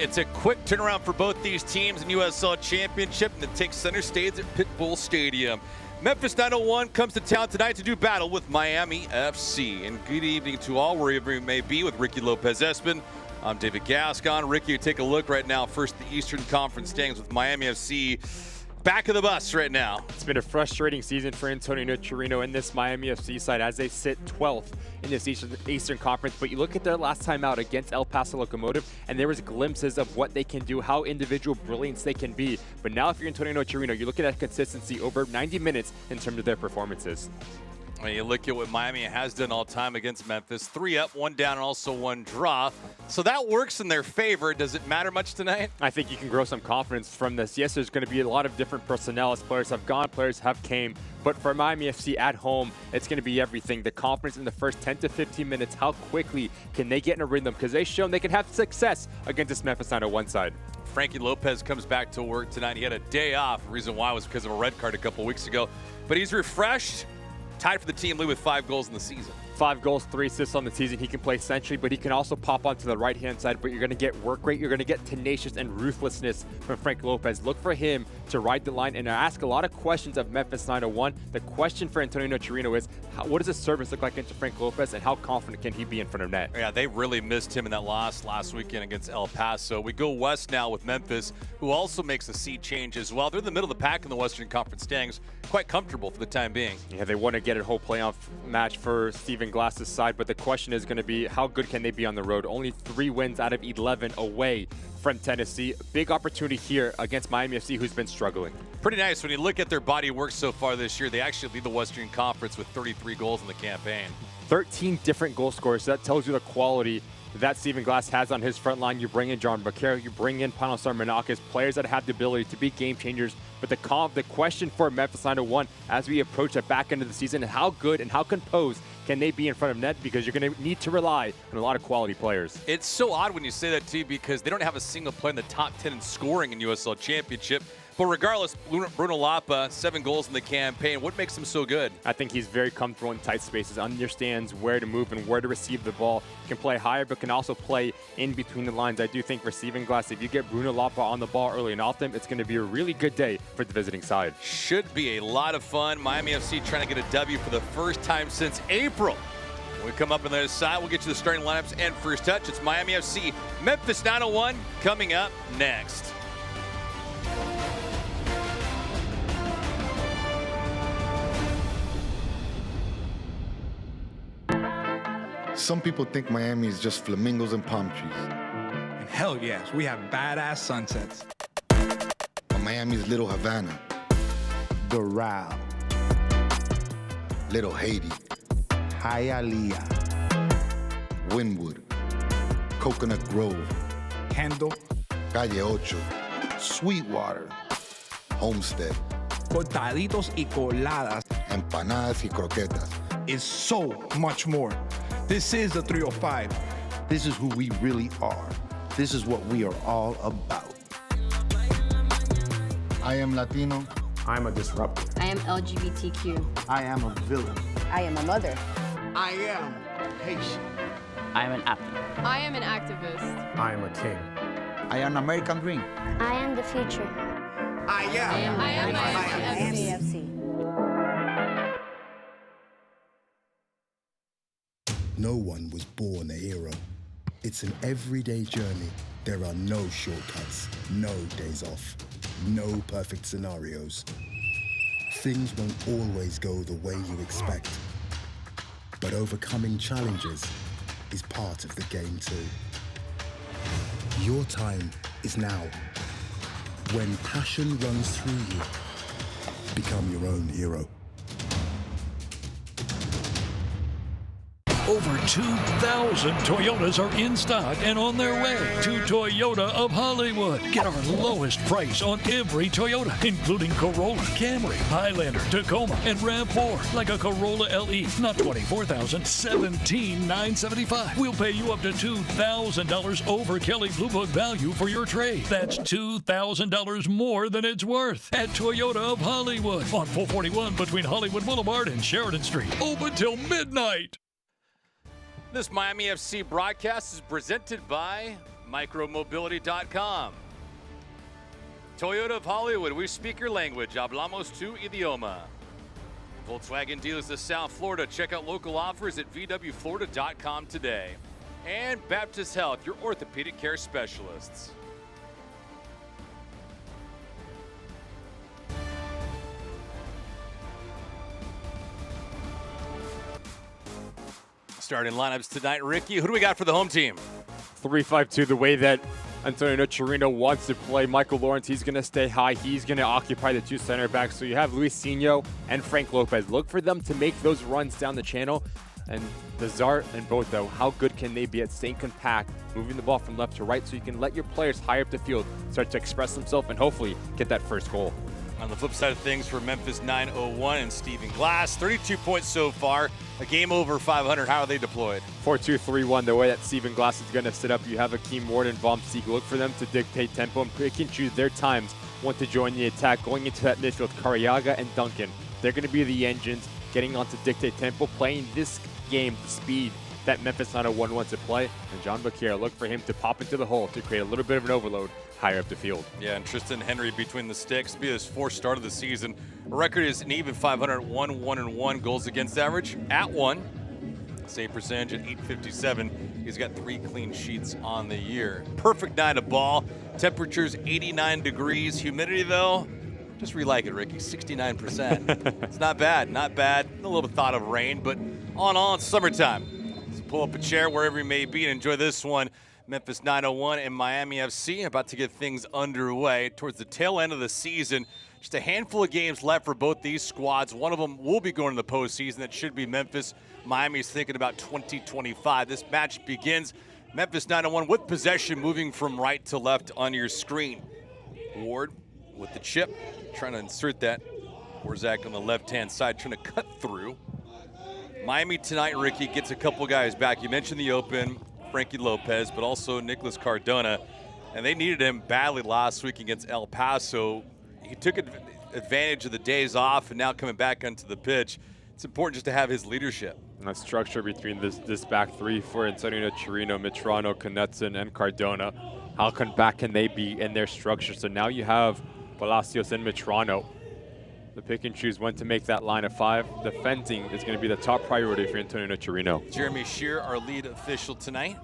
It's a quick turnaround for both these teams in USL Championship, and it takes center stage at Pitbull Stadium. Memphis 901 comes to town tonight to do battle with Miami FC. And good evening to all, wherever you may be, with Ricky Lopez-Espin. I'm David Gascon. Ricky, you take a look right now. First, the Eastern Conference standings with Miami FC back of the bus right now. It's been a frustrating season for Antonio Torino and this Miami FC side as they sit 12th in this Eastern Conference. But you look at their last time out against El Paso Locomotive, and there was glimpses of what they can do, how individual brilliance they can be. But now if you're Antonio Torino, you're looking at consistency over 90 minutes in terms of their performances. When you look at what Miami has done all time against Memphis, 3 up, 1 down, and also 1 draw. So that works in their favor. Does it matter much tonight? I think you can grow some confidence from this. Yes, there's going to be a lot of different personnel as players have gone, players have came. But for Miami FC at home, it's going to be everything. The confidence in the first 10 to 15 minutes, how quickly can they get in a rhythm? Because they've shown they can have success against this Memphis 901 side. Frank Lopez comes back to work tonight. He had a day off. The reason why was because of a red card a couple weeks ago. But he's refreshed. Tied for the team lead with 5 goals in the season. 5 goals, 3 assists on the season. He can play centrally, but he can also pop onto the right-hand side. But you're going to get work rate. You're going to get tenacious and ruthlessness from Frank Lopez. Look for him to ride the line and ask a lot of questions of Memphis 901. The question for Antonio Torino is, what does his service look like into Frank Lopez, and how confident can he be in front of net? Yeah, they really missed him in that loss last weekend against El Paso. We go west now with Memphis, who also makes a seed change as well. They're in the middle of the pack in the Western Conference standings. Quite comfortable for the time being. Yeah, they want to get a whole playoff match for Stephen Glass's side, but the question is going to be, how good can they be on the road? Only 3 wins out of 11 away from Tennessee. Big opportunity here against Miami FC, who's been struggling. Pretty nice. When you look at their body of work so far this year, they actually lead the Western Conference with 33 goals in the campaign. 13 different goal scorers. So that tells you the quality that Stephen Glass has on his front line. You bring in John Baquero, you bring in Panosar Menakis, players that have the ability to be game changers. But the question for Memphis 901 as we approach the back end of the season is how good and how composed can they be in front of net, because you're going to need to rely on a lot of quality players. It's so odd when you say that, too, because they don't have a single player in the top 10 in scoring in USL Championship. But regardless, Bruno Lapa, 7 goals in the campaign. What makes him so good? I think he's very comfortable in tight spaces, understands where to move and where to receive the ball, can play higher, but can also play in between the lines. I do think receiving Glass, if you get Bruno Lapa on the ball early and often, it's going to be a really good day for the visiting side. Should be a lot of fun. Miami FC trying to get a W for the first time since April. When we come up on the other side, we'll get you the starting lineups and first touch. It's Miami FC, Memphis 901 coming up next. Some people think Miami is just flamingos and palm trees. And hell yes, we have badass sunsets. But Miami's Little Havana, Doral, Little Haiti, Hialeah, Wynwood, Coconut Grove, Kendall, Calle Ocho, Sweetwater, Homestead, cortaditos y coladas empanadas y croquetas. is so much more. This is the 305. This is who we really are. This is what we are all about. I am Latino. I'm a disruptor. I am LGBTQ. I am a villain. I am a mother. I am Haitian. I am an athlete. I am an activist. I am a king. I am American Dream. I am the future. I am Miami FC. No one was born a hero. It's an everyday journey. There are no shortcuts, no days off, no perfect scenarios. Things won't always go the way you expect. But overcoming challenges is part of the game too. Your time is now. When passion runs through you, become your own hero. Over 2,000 Toyotas are in stock and on their way to Toyota of Hollywood. Get our lowest price on every Toyota, including Corolla, Camry, Highlander, Tacoma, and RAV4. Like a Corolla LE, not $24,000, $17,975. We'll pay you up to $2,000 over Kelley Blue Book value for your trade. That's $2,000 more than it's worth at Toyota of Hollywood on 441 between Hollywood Boulevard and Sheridan Street. Open till midnight. This Miami FC broadcast is presented by Micromobility.com. Toyota of Hollywood, we speak your language. Hablamos tu idioma. Volkswagen dealers of South Florida. Check out local offers at vwflorida.com today. And Baptist Health, your orthopedic care specialists. Starting lineups tonight, Ricky. Who do we got for the home team? 3-5-2, the way that Antonio Chirino wants to play. Michael Lawrence, he's going to stay high. He's going to occupy the two center backs. So you have Luisinho and Frank Lopez. Look for them to make those runs down the channel. And Lazard and Boto, how good can they be at staying compact, moving the ball from left to right so you can let your players higher up the field start to express themselves and hopefully get that first goal. On the flip side of things for Memphis 901 and Stephen Glass, 32 points so far, a game over 500. How are they deployed? 4-2-3-1, the way that Stephen Glass is going to set up. You have Akeem Ward and Vom Sieg. Look for them to dictate tempo and pick and choose their times when to join the attack. Going into that midfield, Cariaga and Duncan, they're going to be the engines getting on to dictate tempo, playing this game the speed that Memphis 901 wants to play. And John Bakir, look for him to pop into the hole to create a little bit of an overload higher up the field. Yeah, and Tristan Henry between the sticks. Be his fourth start of the season. The record is an even 500, 1-1-1 goals against average at 1. Save percentage at 857. He's got 3 clean sheets on the year. Perfect night of ball. Temperatures 89 degrees. Humidity though, just re-like it, Ricky, 69%. It's not bad, not bad. A little bit thought of rain, but all in all, it's summertime. So pull up a chair wherever you may be and enjoy this one. Memphis 901 and Miami FC about to get things underway towards the tail end of the season. Just a handful of games left for both these squads. One of them will be going to the postseason. That should be Memphis. Miami's thinking about 2025. This match begins. Memphis 901 with possession, moving from right to left on your screen. Ward with the chip, trying to insert that. Warzak on the left-hand side, trying to cut through. Miami tonight, Ricky, gets a couple guys back. You mentioned the open, Frankie Lopez, but also Nicholas Cardona. And they needed him badly last week against El Paso. He took advantage of the days off and now coming back onto the pitch. It's important just to have his leadership. And that structure between this back three for Antonio Chirino, Mitrano, Knutson, and Cardona. How back can they be in their structure? So now you have Palacios and Mitrano. The pick and choose when to make that line of 5. Defending is going to be the top priority for Antonio Chirino. Jeremy Shear, our lead official tonight.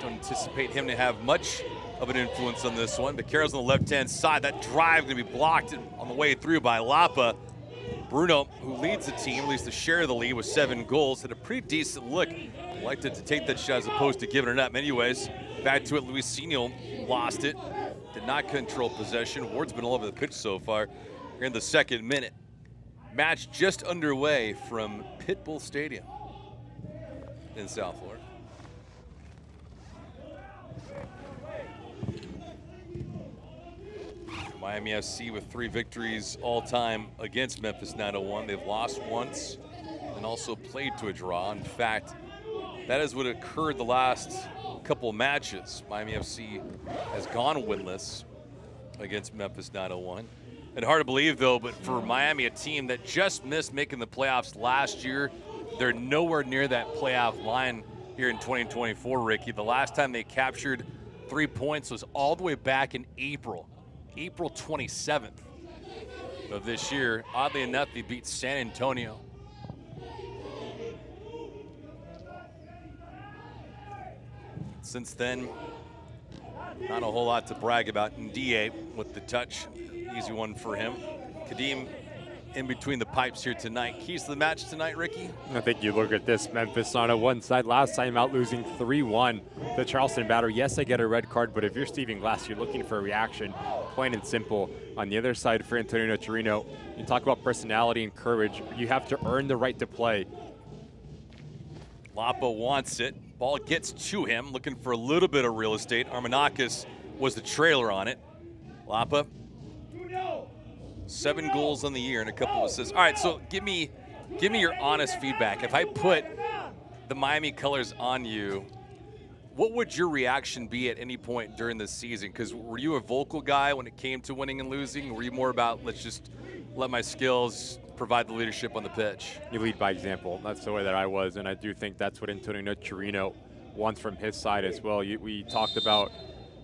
Don't anticipate him to have much of an influence on this one, but Carroll's on the left-hand side. That drive going to be blocked on the way through by Lapa. Bruno, who leads the team, at least the share of the lead with 7 goals, had a pretty decent look. Liked it to take that shot as opposed to giving it up. Anyways, back to it, Luisinho lost it. Did not control possession. Ward's been all over the pitch so far. Here in the 2nd minute. Match just underway from Pitbull Stadium in South Florida. Miami FC with 3 victories all time against Memphis 901. They've lost once and also played to a draw. In fact, that is what occurred the last couple matches. Miami FC has gone winless against Memphis 901. And hard to believe though, but for Miami, a team that just missed making the playoffs last year, they're nowhere near that playoff line here in 2024, Ricky. The last time they captured 3 points was all the way back in April 27th of this year. Oddly enough, they beat San Antonio. Since then, not a whole lot to brag about. Ndiaye with the touch, easy one for him. Kadeem in between the pipes here tonight. Keys to the match tonight, Ricky? I think you look at this Memphis on one side. Last time out losing 3-1 the Charleston Battery. Yes, I get a red card, but if you're Stephen Glass, you're looking for a reaction, plain and simple. On the other side for Antonio Chirino, you talk about personality and courage. You have to earn the right to play. Lapa wants it. Ball gets to him, looking for a little bit of real estate. Armanakis was the trailer on it. Lapa, 7 goals on the year and a couple of assists. All right, so give me your honest feedback. If I put the Miami colors on you, what would your reaction be at any point during the season? Because were you a vocal guy when it came to winning and losing? Were you more about, let's just let my skills provide the leadership on the pitch? You lead by example. That's the way that I was, and I do think that's what Antonio Chirino wants from his side as well. We talked about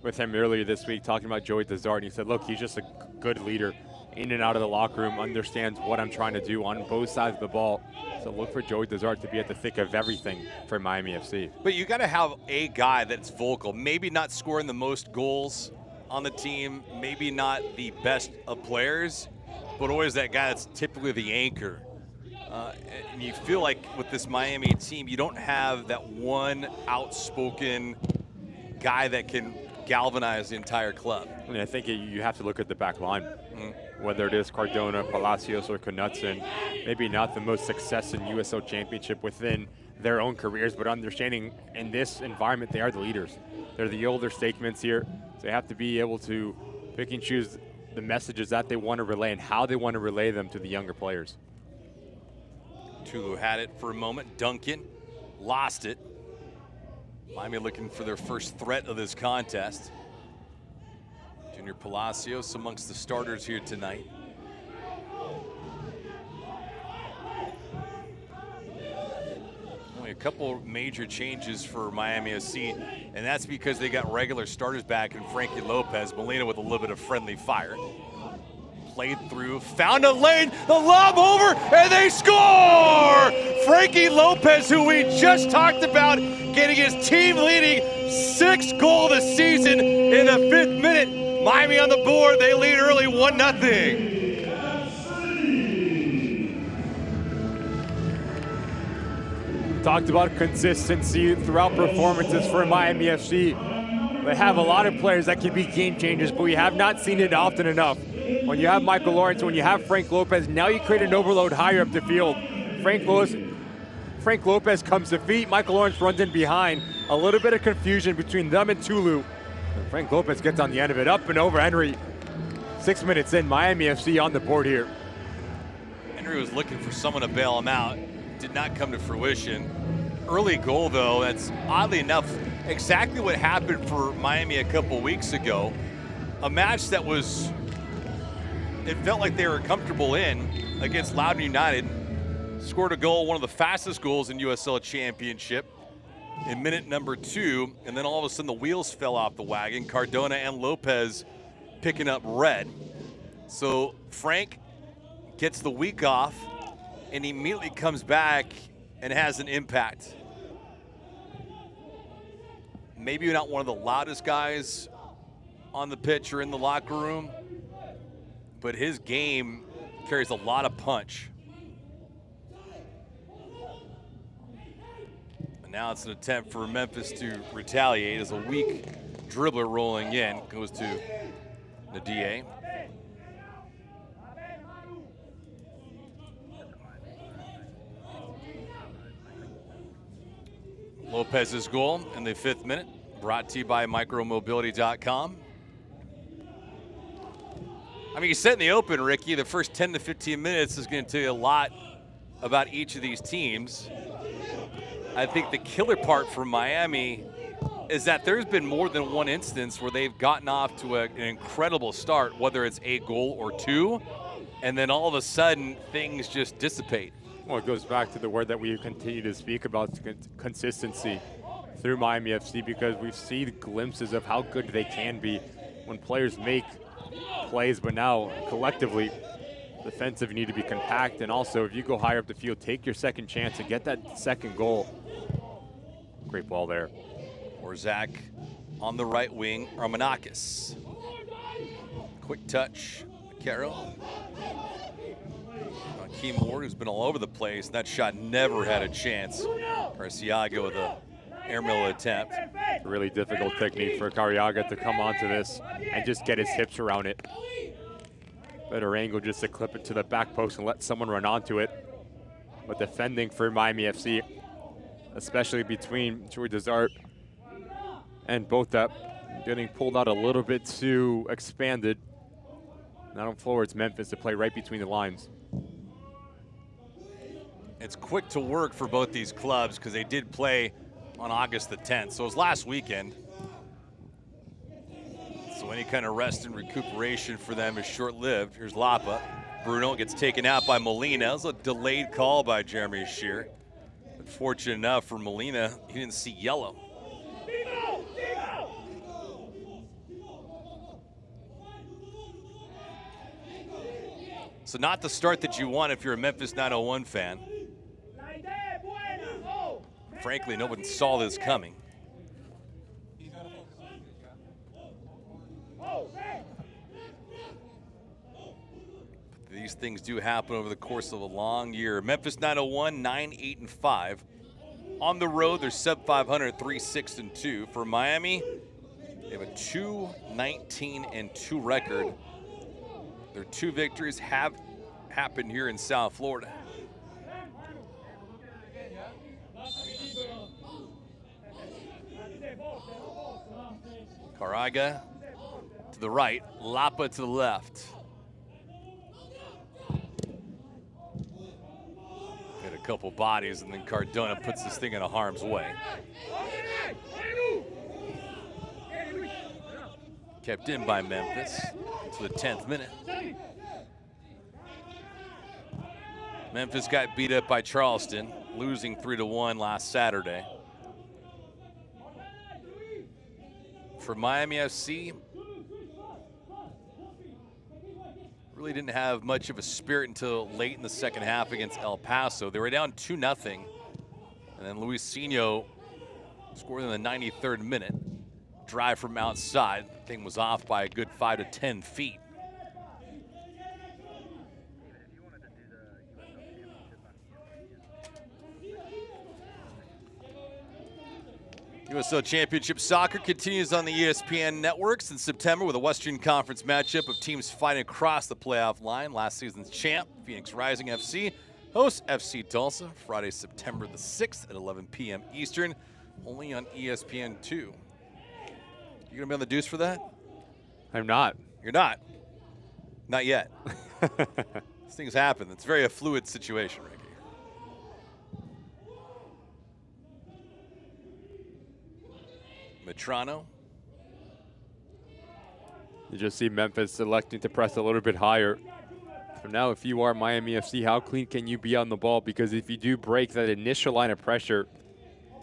with him earlier this week, talking about Joey Desart, and he said, look, he's just a good leader in and out of the locker room, understands what I'm trying to do on both sides of the ball. So look for Joey Desart to be at the thick of everything for Miami FC. But you got to have a guy that's vocal, maybe not scoring the most goals on the team, maybe not the best of players, but always that guy that's typically the anchor. And you feel like with this Miami team, you don't have that one outspoken guy that can galvanize the entire club. I mean, I think you have to look at the back line, whether it is Cardona, Palacios, or Knutson. Maybe not the most success in USL Championship within their own careers, but understanding in this environment, they are the leaders. They're the older stakements here, so they have to be able to pick and choose the messages that they want to relay and how they want to relay them to the younger players. Tulu had it for a moment. Duncan lost it. Miami looking for their first threat of this contest. Junior Palacios amongst the starters here tonight. Only a couple major changes for Miami FC, and that's because they got regular starters back in Frank Lopez. Molina with a little bit of friendly fire. Played through, found a lane, the lob over, and they score! Frankie Lopez, who we just talked about, getting his team-leading 6th goal of the season in the 5th minute. Miami on the board, they lead early 1-0. Talked about consistency throughout performances for Miami FC. They have a lot of players that can be game changers, but we have not seen it often enough. When you have Michael Lawrence, when you have Frank Lopez, now you create an overload higher up the field. Frank Lopez comes to feet, Michael Lawrence runs in behind. A little bit of confusion between them and Tulu. And Frank Lopez gets on the end of it, up and over Henry. 6 minutes in, Miami FC on the board here. Henry was looking for someone to bail him out. Did not come to fruition. Early goal, though, that's oddly enough exactly what happened for Miami a couple weeks ago. A match that was, it felt like they were comfortable in against Loudoun United. Scored a goal, one of the fastest goals in USL Championship in minute number 2, and then all of a sudden the wheels fell off the wagon. Cardona and Lopez picking up red. So Frank gets the week off and immediately comes back and has an impact. Maybe not one of the loudest guys on the pitch or in the locker room, but his game carries a lot of punch. And now it's an attempt for Memphis to retaliate as a weak dribbler rolling in goes to the DA. Lopez's goal in the 5th minute, brought to you by micromobility.com. I mean, you said in the open, Ricky, the first 10 to 15 minutes is going to tell you a lot about each of these teams. I think the killer part for Miami is that there's been more than one instance where they've gotten off to an incredible start, whether it's a goal or 2, and then all of a sudden things just dissipate. Well, it goes back to the word that we continue to speak about, consistency through Miami FC, because we've seen glimpses of how good they can be when players make plays, but now collectively, defensive, you need to be compact, and also if you go higher up the field, take your second chance and get that second goal. Great ball there. Orzak on the right wing, Armanakis. Quick touch, Carroll. Keem Ward, who's been all over the place. That shot never had a chance. Carciaga with a airmill attempt. Really difficult technique for Carciaga to come onto this and just get his hips around it. Better angle just to clip it to the back post and let someone run onto it. But defending for Miami FC, especially between Joey Desart and Botha, getting pulled out a little bit too expanded. Now on forwards Memphis to play right between the lines. It's quick to work for both these clubs because they did play on August the 10th. So it was last weekend. So any kind of rest and recuperation for them is short-lived. Here's Lapa. Bruno gets taken out by Molina. It was a delayed call by Jeremy Shear. But fortunate enough for Molina, he didn't see yellow. So not the start that you want if you're a Memphis 901 fan. Frankly, no one saw this coming. But these things do happen over the course of a long year. Memphis 901, 9-8-5. On the road, they're sub 500, 3-6-2. For Miami, they have a 2-19-2 record. Their 2 victories have happened here in South Florida. Caraga to the right, Lapa to the left. Hit a couple bodies, and then Cardona puts this thing in a harm's way. Kept in by Memphis to the 10th minute. Memphis got beat up by Charleston, losing 3-1 last Saturday. For Miami FC, really didn't have much of a spirit until late in the second half against El Paso. They were down 2-0, and then Luisinho scored in the 93rd minute. Drive from outside. The thing was off by a good 5 to 10 feet. USL Championship Soccer continues on the ESPN networks in September with a Western Conference matchup of teams fighting across the playoff line. Last season's champ, Phoenix Rising FC, hosts FC Tulsa, Friday, September the 6th at 11 p.m. Eastern, only on ESPN2. You gonna be on the deuce for that? I'm not. You're not? Not yet. These things happen. It's very a fluid situation, Ricky. Metrano. You just see Memphis electing to press a little bit higher. So now if you are Miami FC, how clean can you be on the ball? Because if you do break that initial line of pressure,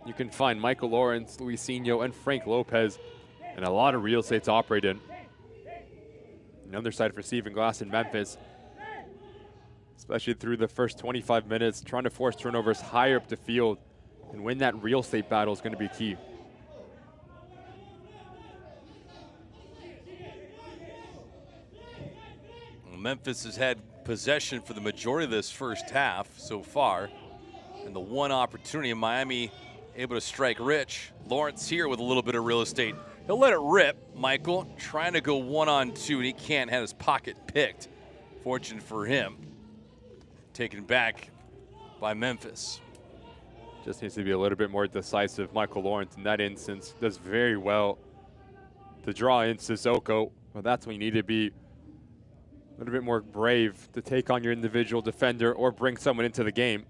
you can find Michael Lawrence, Luisinho, and Frank Lopez, and a lot of real estate to operate in. Another side for Stephen Glass in Memphis, especially through the first 25 minutes, trying to force turnovers higher up the field and win that real estate battle is going to be key. Memphis has had possession for the majority of this first half so far. And the one opportunity, Miami able to strike rich. Lawrence here with a little bit of real estate. He'll let it rip. Michael trying to go 1-on-2, and he can't, had his pocket picked. Fortunate for him. Taken back by Memphis. Just needs to be a little bit more decisive. Michael Lawrence in that instance does very well to draw in Sissoko. Well, that's when you need to be a little bit more brave to take on your individual defender or bring someone into the game.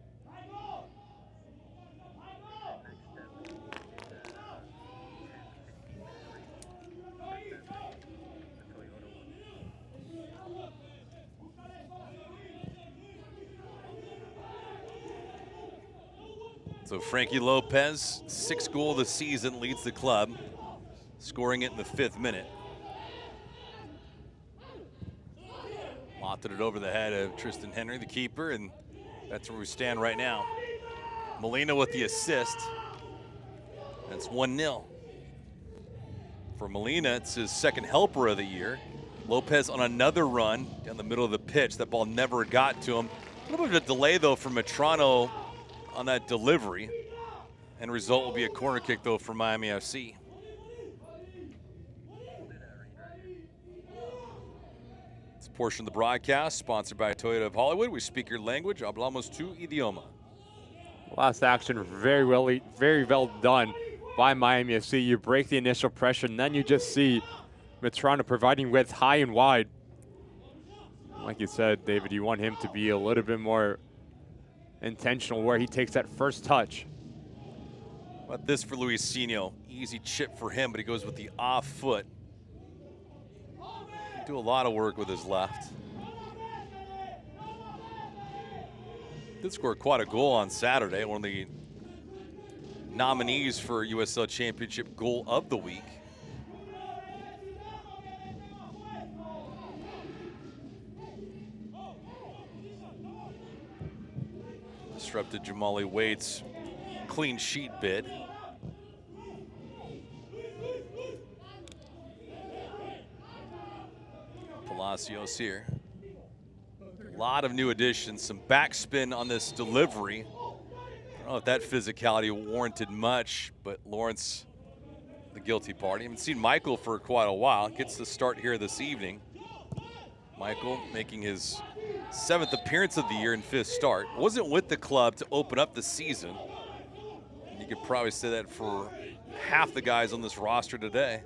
So Frankie Lopez, 6th goal of the season, leads the club, scoring it in the 5th minute. Lofted it over the head of Tristan Henry, the keeper, and that's where we stand right now. Molina with the assist. That's 1-0. For Molina, it's his 2nd helper of the year. Lopez on another run down the middle of the pitch. That ball never got to him. A little bit of a delay, though, from Metrano on that delivery. End result will be a corner kick, though, for Miami FC. Portion of the broadcast sponsored by Toyota of Hollywood. We speak your language. Hablamos tu idioma. Last action very well done by Miami FC. You break the initial pressure, and then you just see Metrano providing width high and wide. Like you said, David, you want him to be a little bit more intentional where he takes that first touch. But this for Luisinho. Easy chip for him, but he goes with the off foot. Do a lot of work with his left. Did score quite a goal on Saturday. One of the nominees for USL Championship Goal of the Week. Disrupted Jamali Wade's clean sheet bid. Palacios here. A lot of new additions, some backspin on this delivery. I don't know if that physicality warranted much, but Lawrence, the guilty party. I haven't seen Michael for quite a while. Gets the start here this evening. Michael making his 7th appearance of the year and 5th start. Wasn't with the club to open up the season. And you could probably say that for half the guys on this roster today.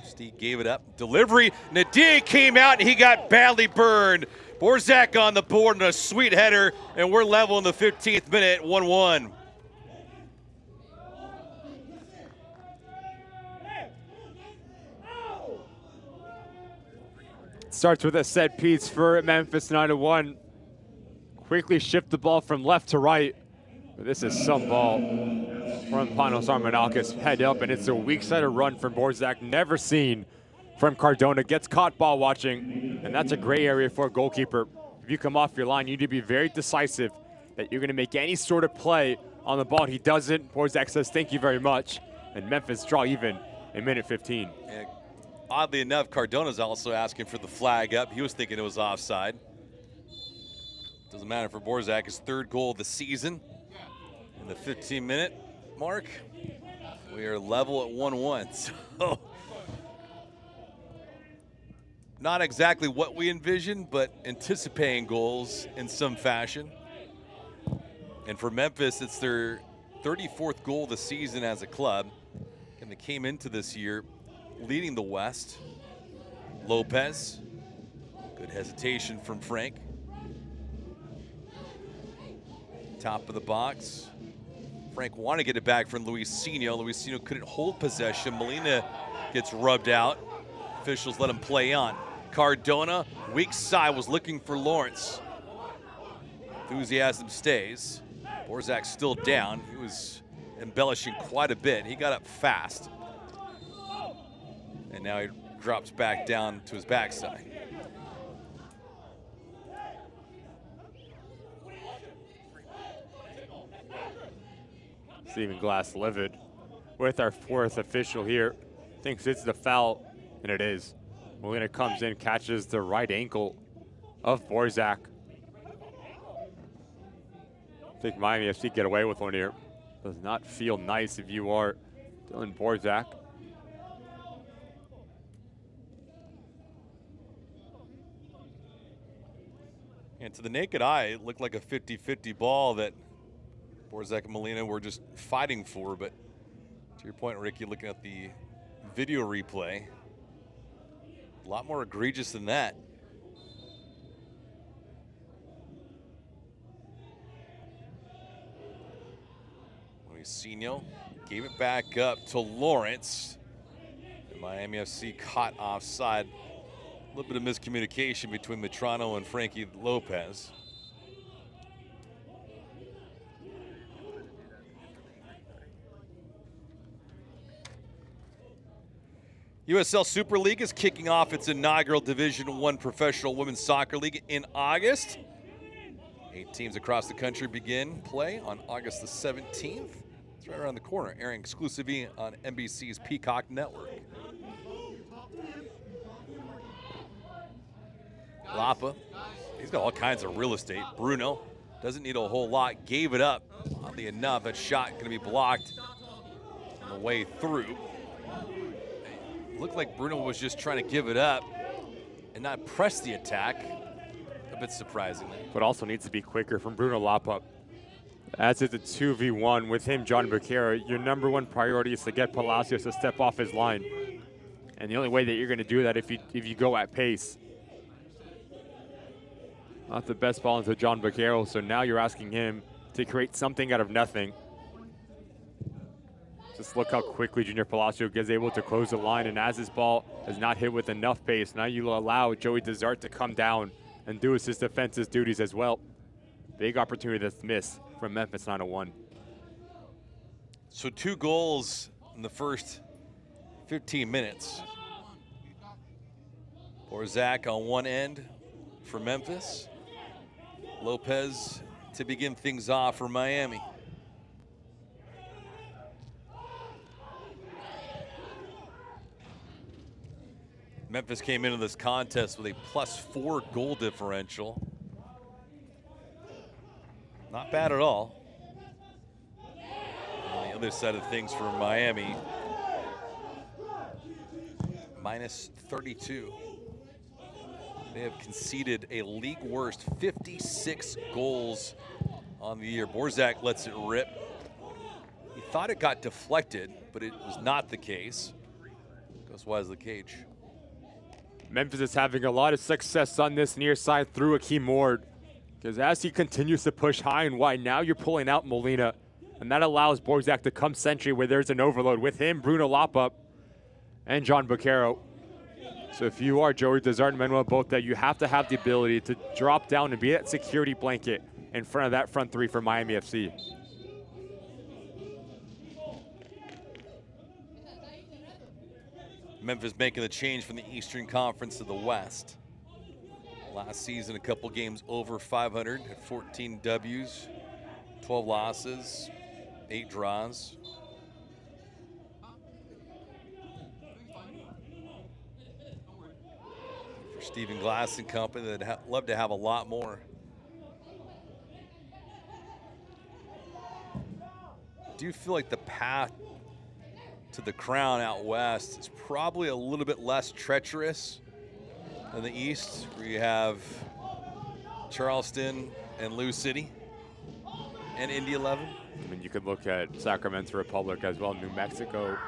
Steve gave it up. Delivery. Nadia came out and he got badly burned. Borzak on the board and a sweet header, and we're level in the 15th minute, 1-1. Starts with a set piece for Memphis, 9-1. Quickly shift the ball from left to right. But this is some ball from Panos Armanakis. Head up, and it's a weak-sided run from Borzak, never seen from Cardona. Gets caught ball watching, and that's a gray area for a goalkeeper. If you come off your line, you need to be very decisive that you're going to make any sort of play on the ball. He doesn't. Borzak says, thank you very much. And Memphis draw even in minute 15. And oddly enough, Cardona's also asking for the flag up. He was thinking it was offside. Doesn't matter for Borzak, his 3rd goal of the season. In the 15-minute mark, we are level at 1-1. So, not exactly what we envisioned, but anticipating goals in some fashion. And for Memphis, it's their 34th goal of the season as a club. And they came into this year leading the West. Lopez, good hesitation from Frank. Top of the box. Frank wanted to get it back from Luisinho. Luisinho couldn't hold possession. Molina gets rubbed out. Officials let him play on. Cardona, weak side, was looking for Lawrence. Enthusiasm stays. Borzak still down. He was embellishing quite a bit. He got up fast. And now he drops back down to his backside. Stephen Glass livid with our 4th official here. Thinks it's the foul, and it is. Molina comes in, catches the right ankle of Borzak. I think Miami FC get away with one here. Does not feel nice if you are Dylan Borzak. And to the naked eye, it looked like a 50-50 ball that Borzak and Molina were just fighting for, but to your point, Ricky, looking at the video replay, a lot more egregious than that. Luisinho gave it back up to Lawrence. And Miami FC caught offside. A little bit of miscommunication between Metrano and Frankie Lopez. USL Super League is kicking off its inaugural Division I Professional Women's Soccer League in August. 8 teams across the country begin play on August the 17th. It's right around the corner, airing exclusively on NBC's Peacock Network. Lapa, he's got all kinds of real estate. Bruno doesn't need a whole lot, gave it up. Oddly enough, that shot going to be blocked on the way through. Looked like Bruno was just trying to give it up and not press the attack. A bit surprisingly. But also needs to be quicker from Bruno Lapa. As it's a 2v1 with him, John Becerra, your number 1 priority is to get Palacios to step off his line. And the only way that you're going to do that if you go at pace. Not the best ball into John Becerra, so now you're asking him to create something out of nothing. Just look how quickly Junior Palacio gets able to close the line, and as this ball is not hit with enough pace, now you allow Joey Desart to come down and do his defensive duties as well. Big opportunity that's missed from Memphis 901. So 2 goals in the first 15 minutes. Borzak on one end for Memphis. Lopez to begin things off for Miami. Memphis came into this contest with a +4 goal differential. Not bad at all. On the other side of things for Miami, -32. They have conceded a league worst 56 goals on the year. Borzak lets it rip. He thought it got deflected, but it was not the case. Goes wide as the cage. Memphis is having a lot of success on this near side through Akeem Ward, because as he continues to push high and wide, now you're pulling out Molina, and that allows Borzak to come century where there's an overload with him, Bruno Lapa, and John Vaquero. So if you are Joey Desart and Manuel Bota, you have to have the ability to drop down and be that security blanket in front of that front three for Miami FC. Memphis making the change from the Eastern Conference to the West. Last season, a couple games over 500, had 14 W's, 12 losses, 8 draws. For Stephen Glass and company, that'd love to have a lot more. Do you feel like the path to the crown out west is probably a little bit less treacherous than the east, where you have Charleston and Lou City and Indy 11? I mean, you could look at Sacramento Republic as well, New Mexico,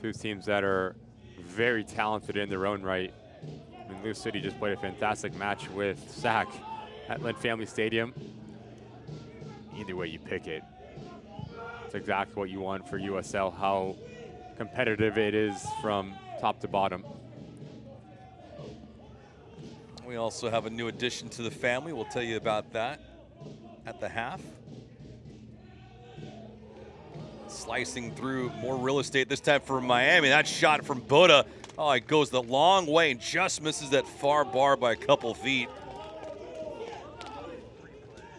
2 teams that are very talented in their own right. I mean, Lou City just played a fantastic match with Sac at Lynn Family Stadium. Either way you pick it, it's exactly what you want for USL, how competitive it is from top to bottom. We also have a new addition to the family. We'll tell you about that at the half. Slicing through more real estate, this time for Miami. That shot from Bota, oh, it goes the long way and just misses that far bar by a couple feet.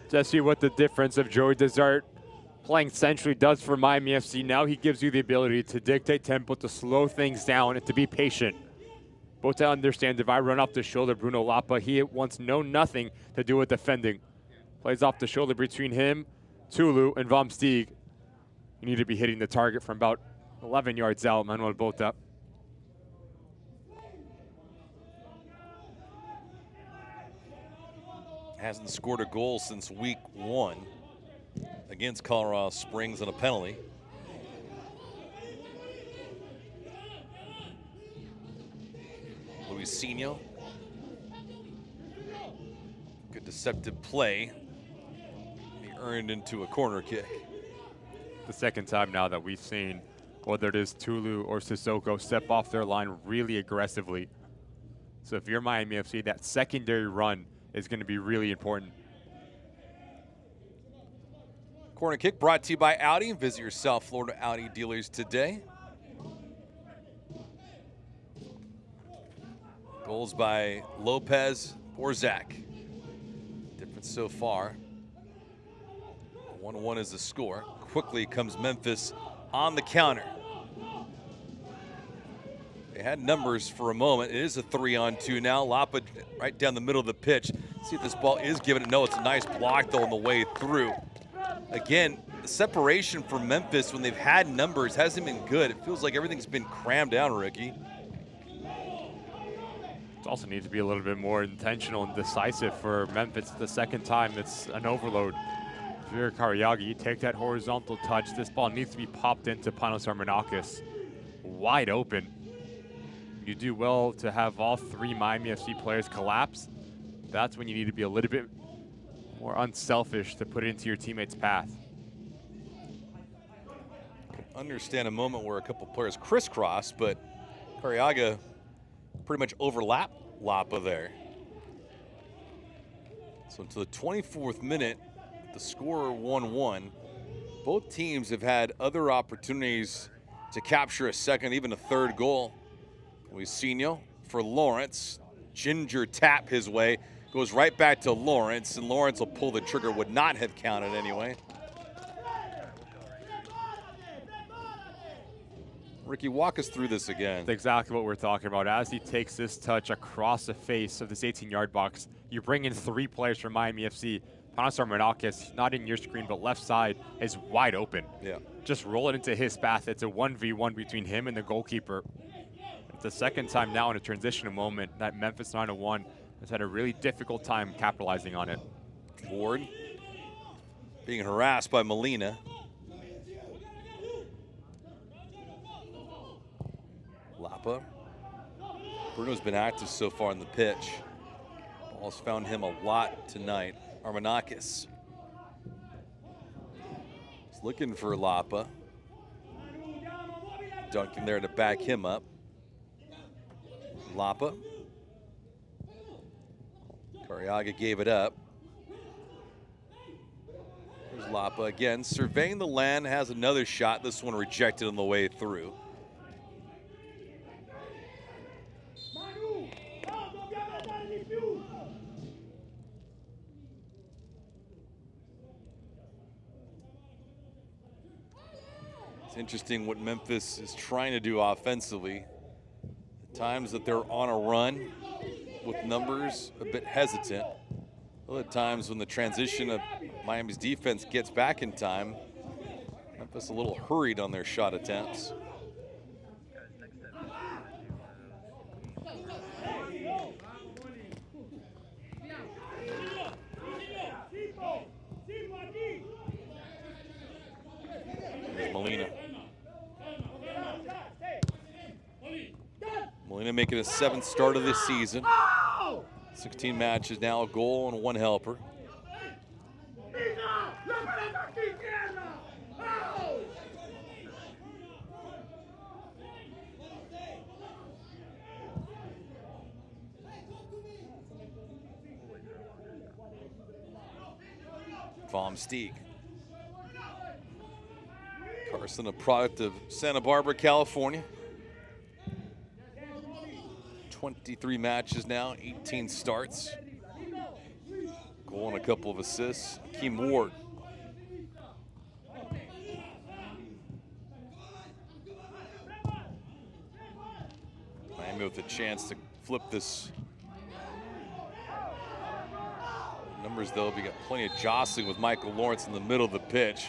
Just see what the difference of Joey Desart playing centrally does for Miami FC. Now he gives you the ability to dictate tempo, to slow things down, and to be patient. Bota understands if I run off the shoulder, Bruno Lapa, he wants nothing to do with defending. Plays off the shoulder between him, Tulu, and Vom Steeg. You need to be hitting the target from about 11 yards out, Manuel Bota. Hasn't scored a goal since week 1 against Colorado Springs on a penalty. Luisinho. Good deceptive play. He earned into a corner kick. The second time now that we've seen whether it is Tulu or Sissoko step off their line really aggressively. So if you're Miami FC, that secondary run is going to be really important. Corner kick brought to you by Audi. Visit your South Florida Audi dealers today. Goals by Lopez, Borzak. Difference so far. 1-1 is the score. Quickly comes Memphis on the counter. They had numbers for a moment. It is a 3-on-2 now. Lapa right down the middle of the pitch. See if this ball is given it. No, it's a nice block though on the way through. Again, the separation for Memphis when they've had numbers hasn't been good. It feels like everything's been crammed down, Ricky. It also needs to be a little bit more intentional and decisive for Memphis. The second time it's an overload. If you're Kariagi, you take that horizontal touch. This ball needs to be popped into Panos Armenakis. Wide open. You do well to have all 3 Miami FC players collapse. That's when you need to be a little bit more unselfish to put it into your teammate's path. Understand a moment where a couple players crisscross, but Kariaga pretty much overlapped Lapa there. So until the 24th minute, the score 1-1. Both teams have had other opportunities to capture a second, even a third goal. Luisinho for Lawrence. Ginger tap his way. Goes right back to Lawrence, and Lawrence will pull the trigger. Would not have counted anyway. Ricky, walk us through this again. That's exactly what we're talking about. As he takes this touch across the face of this 18-yard box, you bring in 3 players from Miami FC. Panosar Menakis, not in your screen, but left side, is wide open. Yeah. Just roll it into his path. It's a 1v1 between him and the goalkeeper. It's the second time now in a transitional moment that Memphis 901 has had a really difficult time capitalizing on it. Ward being harassed by Molina. Lapa. Bruno's been active so far in the pitch. Ball's found him a lot tonight. Armanakis. He's looking for Lapa. Duncan there to back him up. Lapa. Cariaga gave it up. There's Lapa again, surveying the land, has another shot. This one rejected on the way through. It's interesting what Memphis is trying to do offensively. The times that they're on a run with numbers, a bit hesitant. Other times when the transition of Miami's defense gets back in time, Memphis a little hurried on their shot attempts. There's Molina. Molina making his 7th start of this season. 16 matches now, a goal and 1 helper. Vom Steeg. Carson, a product of Santa Barbara, California. 23 matches now, 18 starts. Goal and a couple of assists. Keem Ward. Miami with a chance to flip this. Numbers though, we got plenty of jostling with Michael Lawrence in the middle of the pitch.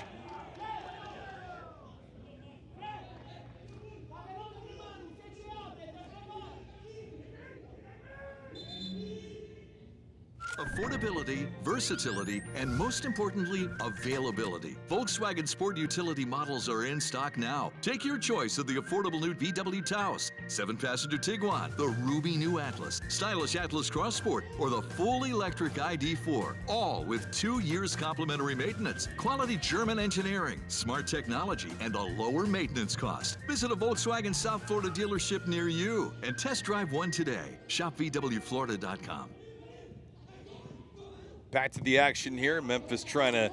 Affordability, versatility, and most importantly, availability. Volkswagen Sport Utility models are in stock now. Take your choice of the affordable new VW Taos, 7-passenger Tiguan, the roomy new Atlas, stylish Atlas Cross Sport, or the full electric ID4, all with 2 years complimentary maintenance, quality German engineering, smart technology, and a lower maintenance cost. Visit a Volkswagen South Florida dealership near you and test drive one today. Shop VWFlorida.com. Back to the action here. Memphis trying to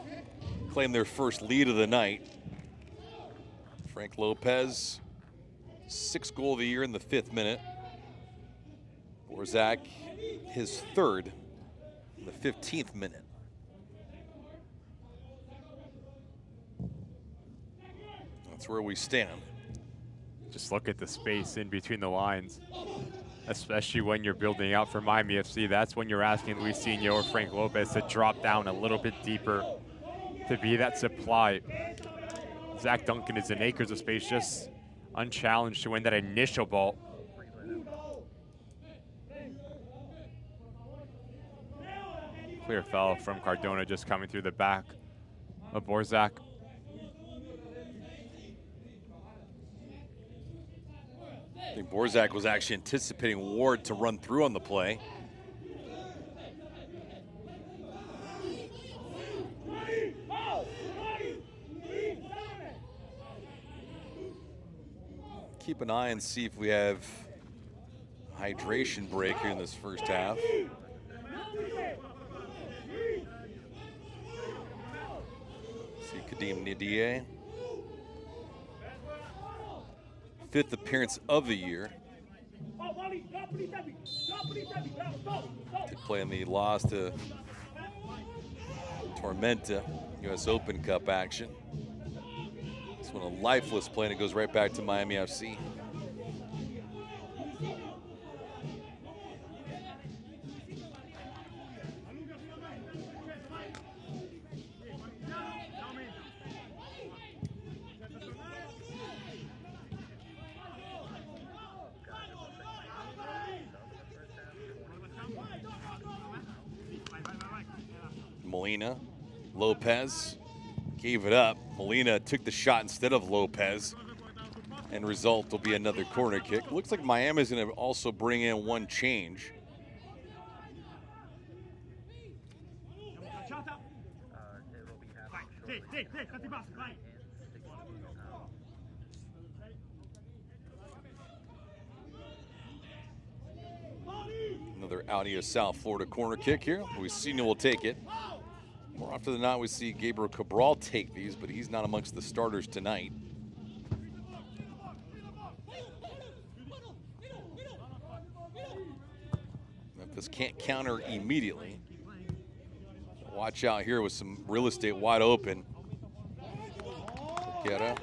claim their first lead of the night. Frank Lopez, 6th goal of the year in the 5th minute. Borzak, his 3rd in the 15th minute. That's where we stand. Just look at the space in between the lines. Especially when you're building out for Miami FC, that's when you're asking Luisinho or Frank Lopez to drop down a little bit deeper to be that supply. Zach Duncan is in acres of space, just unchallenged to win that initial ball. Clear foul from Cardona, just coming through the back of Borzak. I think Borzak was actually anticipating Ward to run through on the play. Keep an eye and see if we have a hydration break here in this first half. So you could Nadim Ndiaye. 5th appearance of the year. To play in the loss to Tormenta, U.S. Open Cup action. This one a lifeless play, and it goes right back to Miami FC. Molina, Lopez gave it up. Molina took the shot instead of Lopez. And result will be another corner kick. Looks like Miami's going to also bring in one change. Another Audi of South Florida corner kick here. Luisinho will take it. More often than not, we see Gabriel Cabral take these, but he's not amongst the starters tonight. Memphis can't counter immediately. Watch out here with some real estate wide open. Guerra,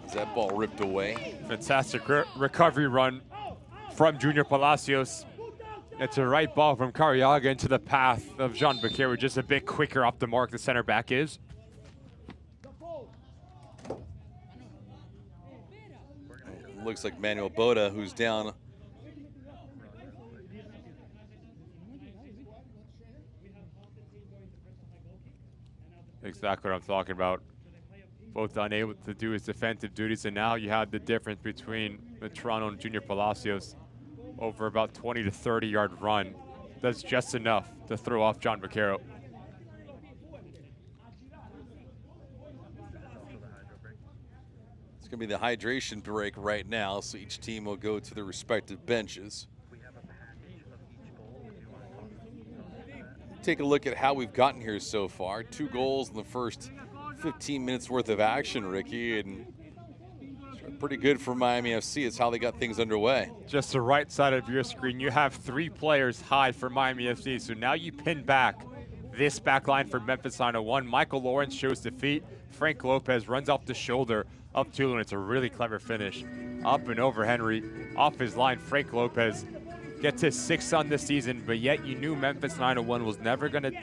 as that ball ripped away. Fantastic recovery run from Junior Palacios. It's a right ball from Cariaga into the path of Jean Becerra, just a bit quicker off the mark the center back is. Looks like Manuel Boda, who's down. Exactly what I'm talking about. Both unable to do his defensive duties, and now you have the difference between the Toronto and Junior Palacios over about 20 to 30 yard run. That's just enough to throw off John Becerra. It's going to be the hydration break right now, so each team will go to their respective benches. Take a look at how we've gotten here so far. 2 goals in the first 15 minutes worth of action, Ricky, and pretty good for Miami FC. It's how they got things underway. Just the right side of your screen, you have 3 players high for Miami FC, so now you pin back this back line for Memphis 901. Michael Lawrence shows defeat. Frank Lopez runs off the shoulder of Tulu, and it's a really clever finish. Up and over Henry, off his line, Frank Lopez gets his 6th on this season, but yet you knew Memphis 901 was never going to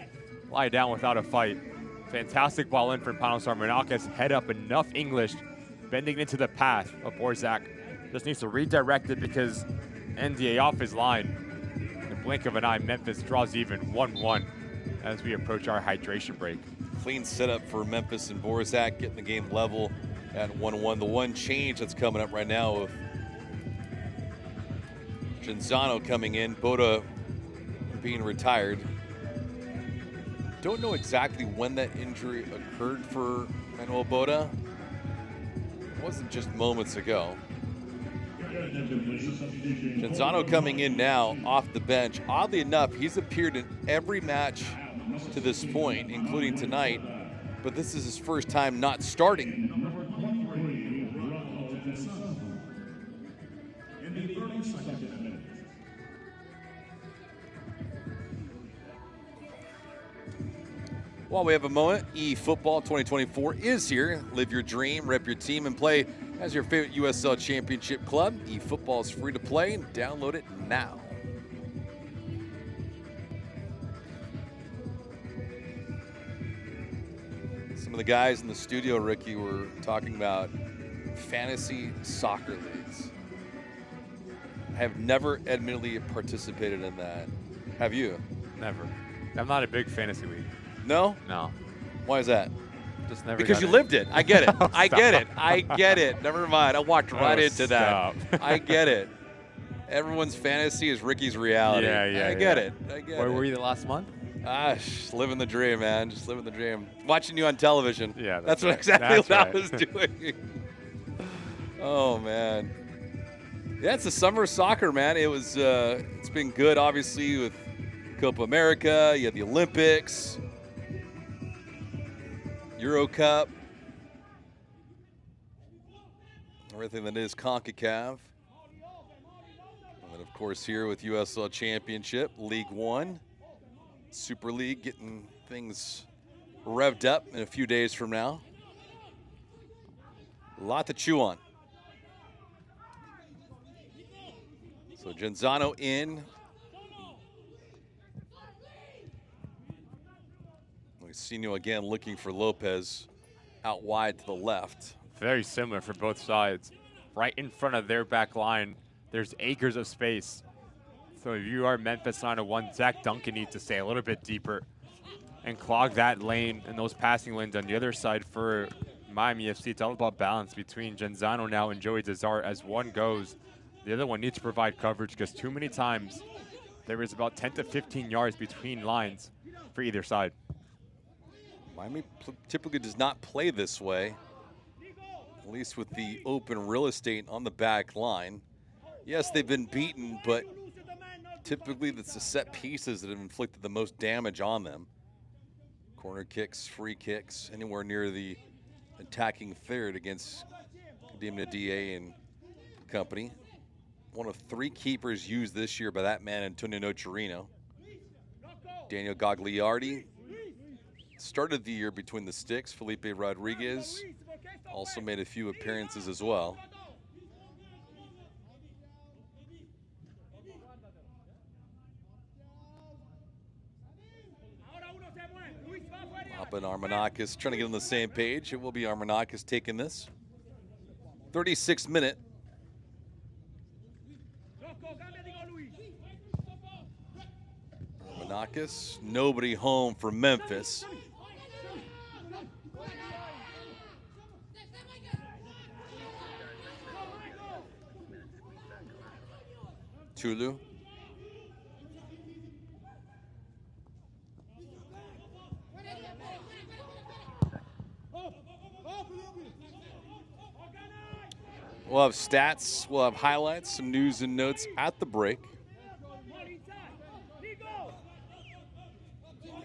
lie down without a fight. Fantastic ball in from Panosar Menakis, head up, enough English, bending into the path of Borzak. Just needs to redirect it because NDA off his line. In the blink of an eye, Memphis draws even 1-1 as we approach our hydration break. Clean setup for Memphis and Borzak, getting the game level at 1-1. The one change that's coming up right now with Genzano coming in, Boda being retired. Don't know exactly when that injury occurred for Manuel Boda. It wasn't just moments ago. Genzano coming in now off the bench. Oddly enough, he's appeared in every match to this point, including tonight, but this is his first time not starting. While we have a moment, eFootball 2024 is here. Live your dream, rep your team, and play as your favorite USL Championship club. eFootball is free to play. Download it now. Some of the guys in the studio, Ricky, were talking about fantasy soccer leagues. I have never admittedly participated in that. Have you? Never. I'm not a big fantasy league. No? No. Why is that? Just never. Because you lived it. I get it. I get it. I get it. Never mind. I walked right into that. I get it. Everyone's fantasy is Ricky's reality. I get it. I get it. Where were you the last month? Just living the dream, man. Just living the dream. Watching you on television. Yeah, that's right. exactly That's what right. I was doing. Oh man. Yeah, it's the summer of soccer, man. It was. It's been good, obviously, with Copa America. You had the Olympics, Euro Cup. everything that is CONCACAF. And then, of course, here with USL Championship, League One, Super League, getting things revved up in a few days from now. A lot to chew on. So Genzano in. Luisinho again looking for Lopez out wide to the left. Very similar for both sides. Right in front of their back line, there's acres of space. So if you are Memphis 901, Zach Duncan needs to stay a little bit deeper and clog that lane and those passing lanes on the other side for Miami FC. It's all about balance between Genzano now and Joey Desart. As one goes, the other one needs to provide coverage, because too many times there is about 10 to 15 yards between lines for either side. Miami typically does not play this way, at least with the open real estate on the back line. Yes, they've been beaten, but typically it's the set pieces that have inflicted the most damage on them. Corner kicks, free kicks, anywhere near the attacking third against Dimna DA and company. One of 3 keepers used this year by that man, Antonio Nocerino. Daniel Gagliardi started the year between the sticks. Felipe Rodriguez also made a few appearances as well. Papa and Armanakis trying to get on the same page. It will be Armanakis taking this. 36th minute. Armanakis, nobody home for Memphis. Tulu. We'll have stats, we'll have highlights, some news and notes at the break.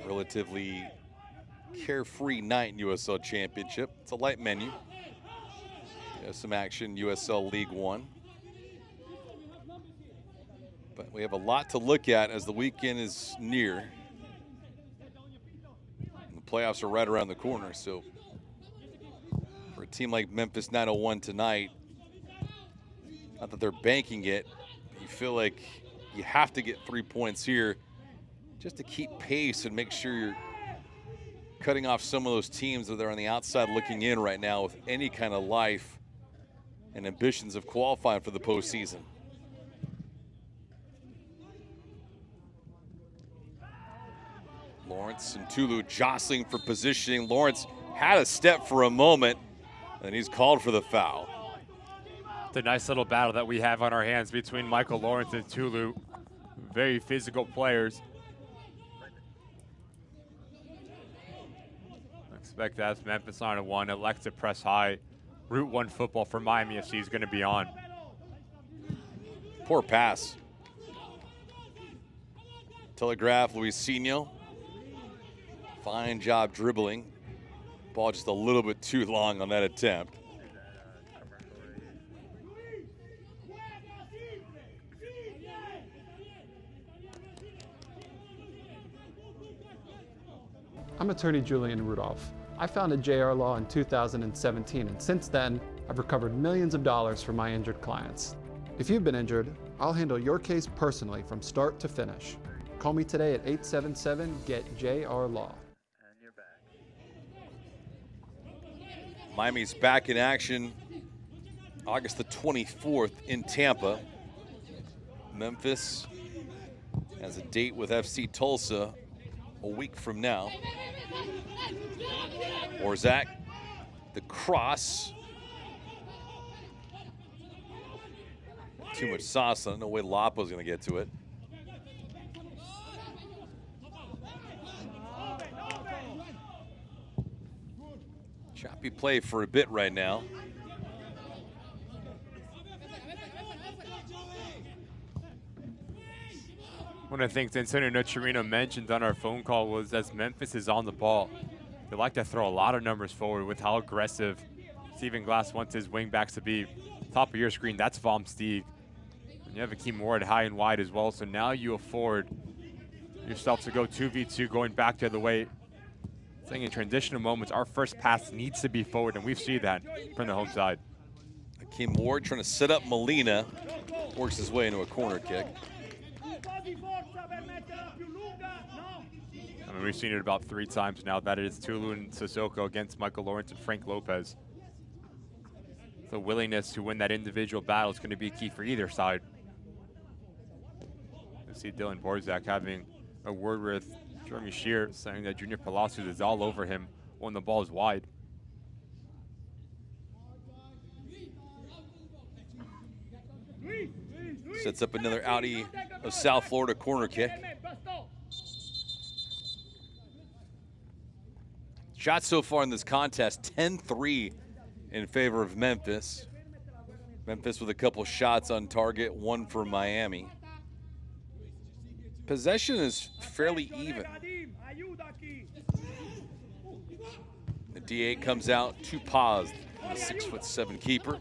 Relatively carefree night in USL Championship. It's a light menu. Some action, USL League One. But we have a lot to look at as the weekend is near. And the playoffs are right around the corner, so for a team like Memphis 901 tonight, not that they're banking it, you feel like you have to get 3 points here just to keep pace and make sure you're cutting off some of those teams that are on the outside looking in right now with any kind of life and ambitions of qualifying for the postseason. Lawrence and Tulu jostling for positioning. Lawrence had a step for a moment, and he's called for the foul. The nice little battle that we have on our hands between Michael Lawrence and Tulu. Very physical players. Expect that as Memphis 901 elects to press high. Route 1 football for Miami FC is going to be on. Poor pass. Telegraph, Luisinho. Fine job dribbling. Ball just a little bit too long on that attempt. I'm attorney Julian Rudolph. I founded JR Law in 2017, and since then, I've recovered millions of dollars for my injured clients. If you've been injured, I'll handle your case personally from start to finish. Call me today at 877-GET-JR-LAW. Miami's back in action August the 24th in Tampa. Memphis has a date with FC Tulsa a week from now. Orzak, the cross. Too much sauce on it. No way Lapo's going to get to it. Choppy play for a bit right now. One of the things Antonio Nocerino mentioned on our phone call was as Memphis is on the ball, they like to throw a lot of numbers forward with how aggressive Stephen Glass wants his wingbacks to be. top of your screen, that's Vom Stieg. And you have Akeem Ward high and wide as well, so now you afford yourself to go 2v2, going back the other way. Saying in transitional moments, our first pass needs to be forward, and we see that from the home side. Akeem Ward trying to set up Molina. Works his way into a corner kick. I mean, we've seen it about 3 times now. That is Tulu and Sissoko against Michael Lawrence and Frank Lopez. The willingness to win that individual battle is going to be key for either side. You see Dylan Borzak having a word with Jeremy Shear, saying that Junior Palacios is all over him when the ball is wide. Sets up another Audi of South Florida corner kick. Shots so far in this contest, 10-3 in favor of Memphis. Memphis with a couple shots on target, 1 for Miami. Possession is fairly even. The D8 comes out to Paz, the 6'7" keeper.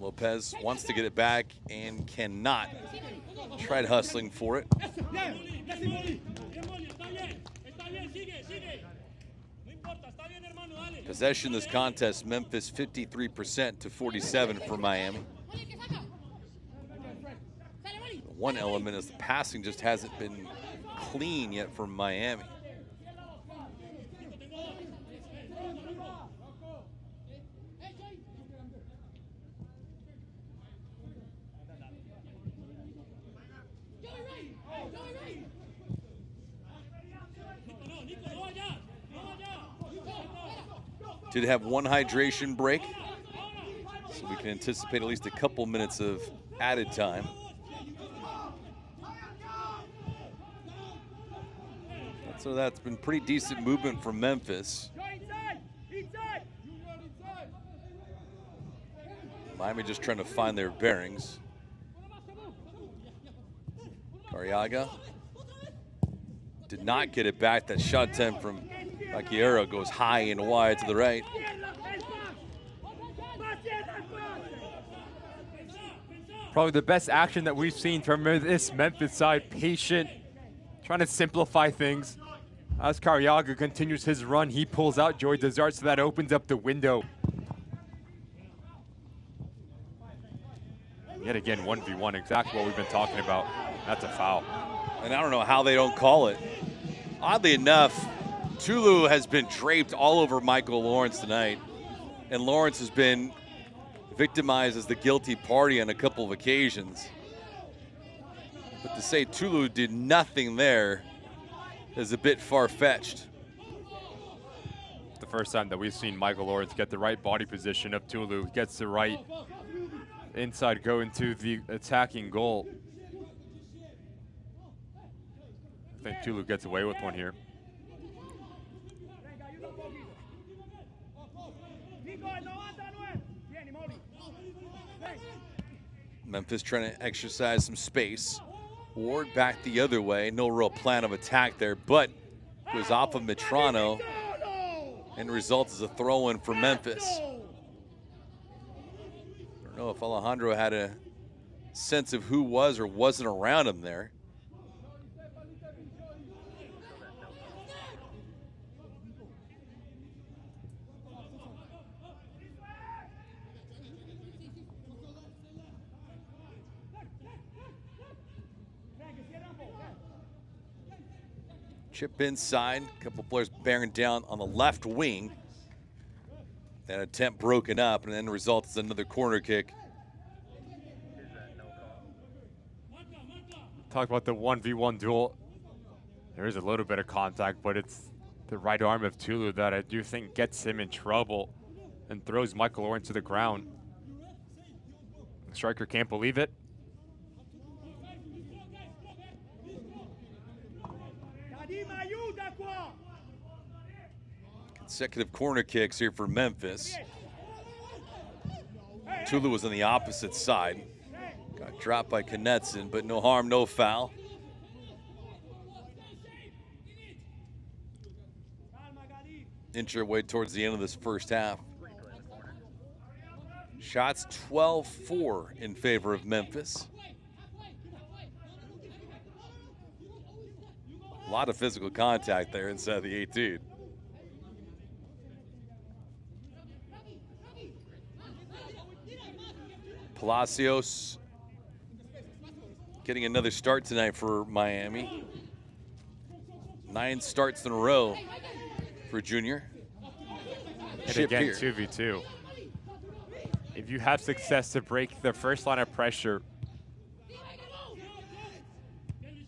Lopez wants to get it back and cannot. Tried hustling for it. Possession in this contest, Memphis 53% to 47 for Miami. One element is the passing just hasn't been clean yet for Miami. Did have one hydration break, so we can anticipate at least a couple minutes of added time. So that's been pretty decent movement from Memphis. Miami just trying to find their bearings. Arriaga did not get it back. That shot attempt from Baquiero goes high and wide to the right. Probably the best action that we've seen from this Memphis side. Patient, trying to simplify things. As Arriaga continues his run, he pulls out Joy Desart, so that opens up the window. Yet again, 1v1, exactly what we've been talking about. That's a foul. And I don't know how they don't call it. Oddly enough, Tulu has been draped all over Michael Lawrence tonight, and Lawrence has been victimized as the guilty party on a couple of occasions. But to say Tulu did nothing there is a bit far-fetched. The first time that we've seen Michael Lawrence get the right body position of Tulu, gets the right inside go into the attacking goal. I think Tulu gets away with one here. Memphis trying to exercise some space. Ward back the other way. No real plan of attack there, but it was off of Metrano and results as a throw-in for Memphis. I don't know if Alejandro had a sense of who was or wasn't around him there. Chip inside, a couple players bearing down on the left wing. That attempt broken up, and then the result is another corner kick. Talk about the 1v1 duel. There is a little bit of contact, but it's the right arm of Tulu that I do think gets him in trouble and throws Michael Lawrence to the ground. The striker can't believe it. Consecutive corner kicks here for Memphis. Tulu was on the opposite side. Got dropped by Knutson, but no harm, no foul. Inch our way towards the end of this first half. Shots 12-4 in favor of Memphis. A lot of physical contact there inside the 18. Palacios getting another start tonight for Miami. 9 starts in a row for Junior. And again, 2v2. If you have success to break the first line of pressure,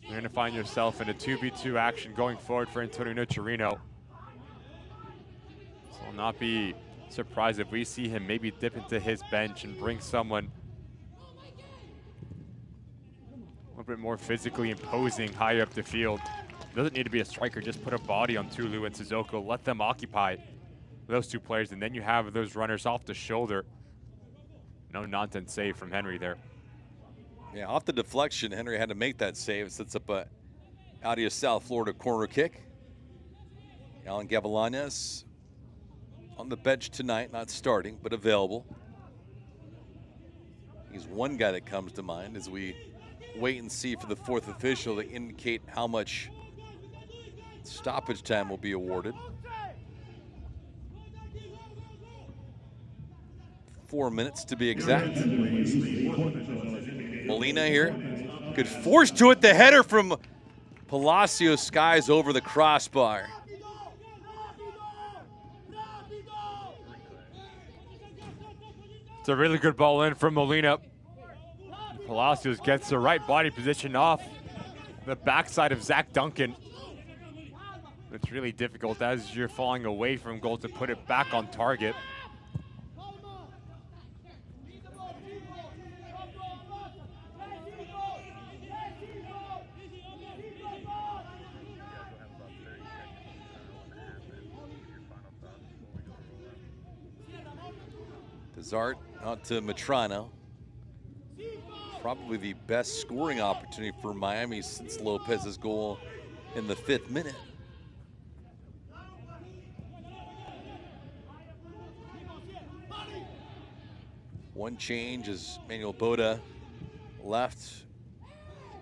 you're going to find yourself in a 2v2 action going forward for Antonio Nocerino. So I'll not be surprised if we see him maybe dip into his bench and bring someone a little bit more physically imposing higher up the field. Doesn't need to be a striker, just put a body on Tulu and Sissoko, let them occupy those 2 players, and then you have those runners off the shoulder. No nonsense save from Henry there. Yeah, off the deflection, Henry had to make that save. Sets up a out of South Florida corner kick. Alan Gavilanes on the bench tonight, not starting, but available. He's one guy that comes to mind as we wait and see for the 4th official to indicate how much stoppage time will be awarded. 4 minutes to be exact. Molina here. Good force to it. The header from Palacios skies over the crossbar. It's a really good ball in from Molina. Palacios gets the right body position off the backside of Zach Duncan. It's really difficult as you're falling away from goal to put it back on target. Desart out to Matrano. Probably the best scoring opportunity for Miami since Lopez's goal in the 5th minute. One change as Manuel Boda left.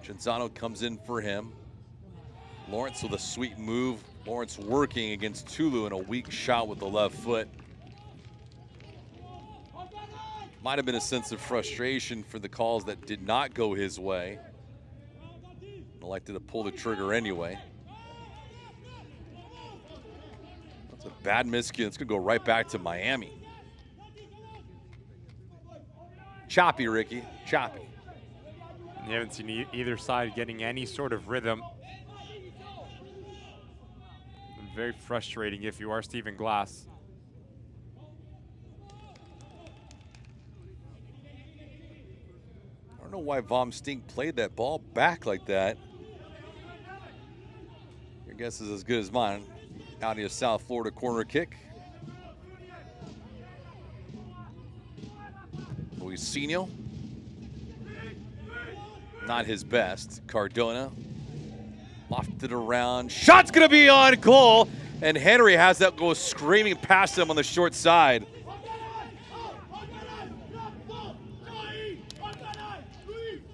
Genzano comes in for him. Lawrence with a sweet move. Lawrence working against Tulu in a weak shot with the left foot. Might have been a sense of frustration for the calls that did not go his way. Elected to pull the trigger anyway. That's a bad miscue. It's going to go right back to Miami. Choppy, Ricky. Choppy. You haven't seen either side getting any sort of rhythm. And very frustrating if you are Stephen Glass. I don't know why Vom Stink played that ball back like that. Your guess is as good as mine. Out of South Florida corner kick. Luisinho. Not his best. Cardona. Lofted around. Shot's going to be on goal. And Henry has that go screaming past him on the short side.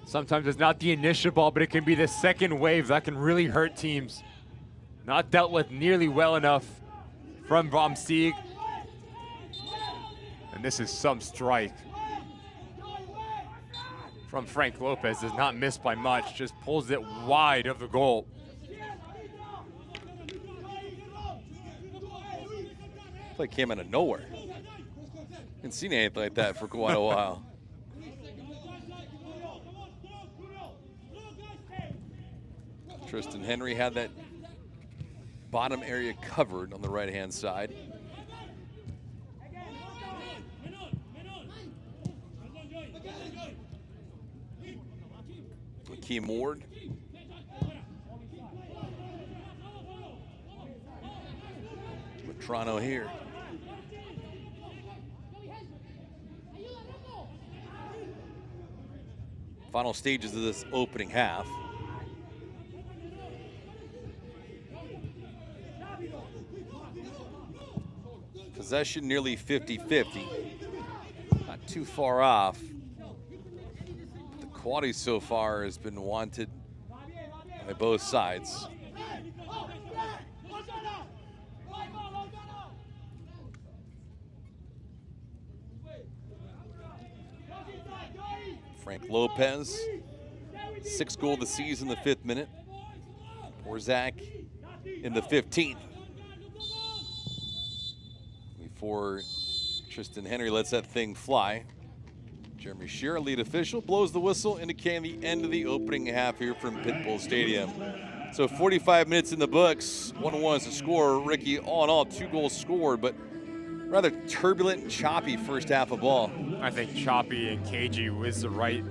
Sometimes it's not the initial ball, but it can be the second wave that can really hurt teams. Not dealt with nearly well enough from Vom Stieg. And this is some strike from Frank Lopez. Does not miss by much, just pulls it wide of the goal. Play came out of nowhere. Haven't seen anything like that for quite a while. Tristan Henry had that bottom area covered on the right-hand side. Hakeem Ward. Matrano here. Final stages of this opening half. Possession nearly 50-50. Not not too far off. The quality so far has been wanted by both sides. Frank Lopez, 6th goal of the season, the 5th minute. Zach in the 15th. Before Tristan Henry lets that thing fly. Jeremy Shearer, lead official, blows the whistle, indicating the end of the opening half here from Pitbull Stadium. So 45 minutes in the books, 1-1 is the score. Ricky, all in all, 2 goals scored, but rather turbulent and choppy first half of ball. I think choppy and cagey was the right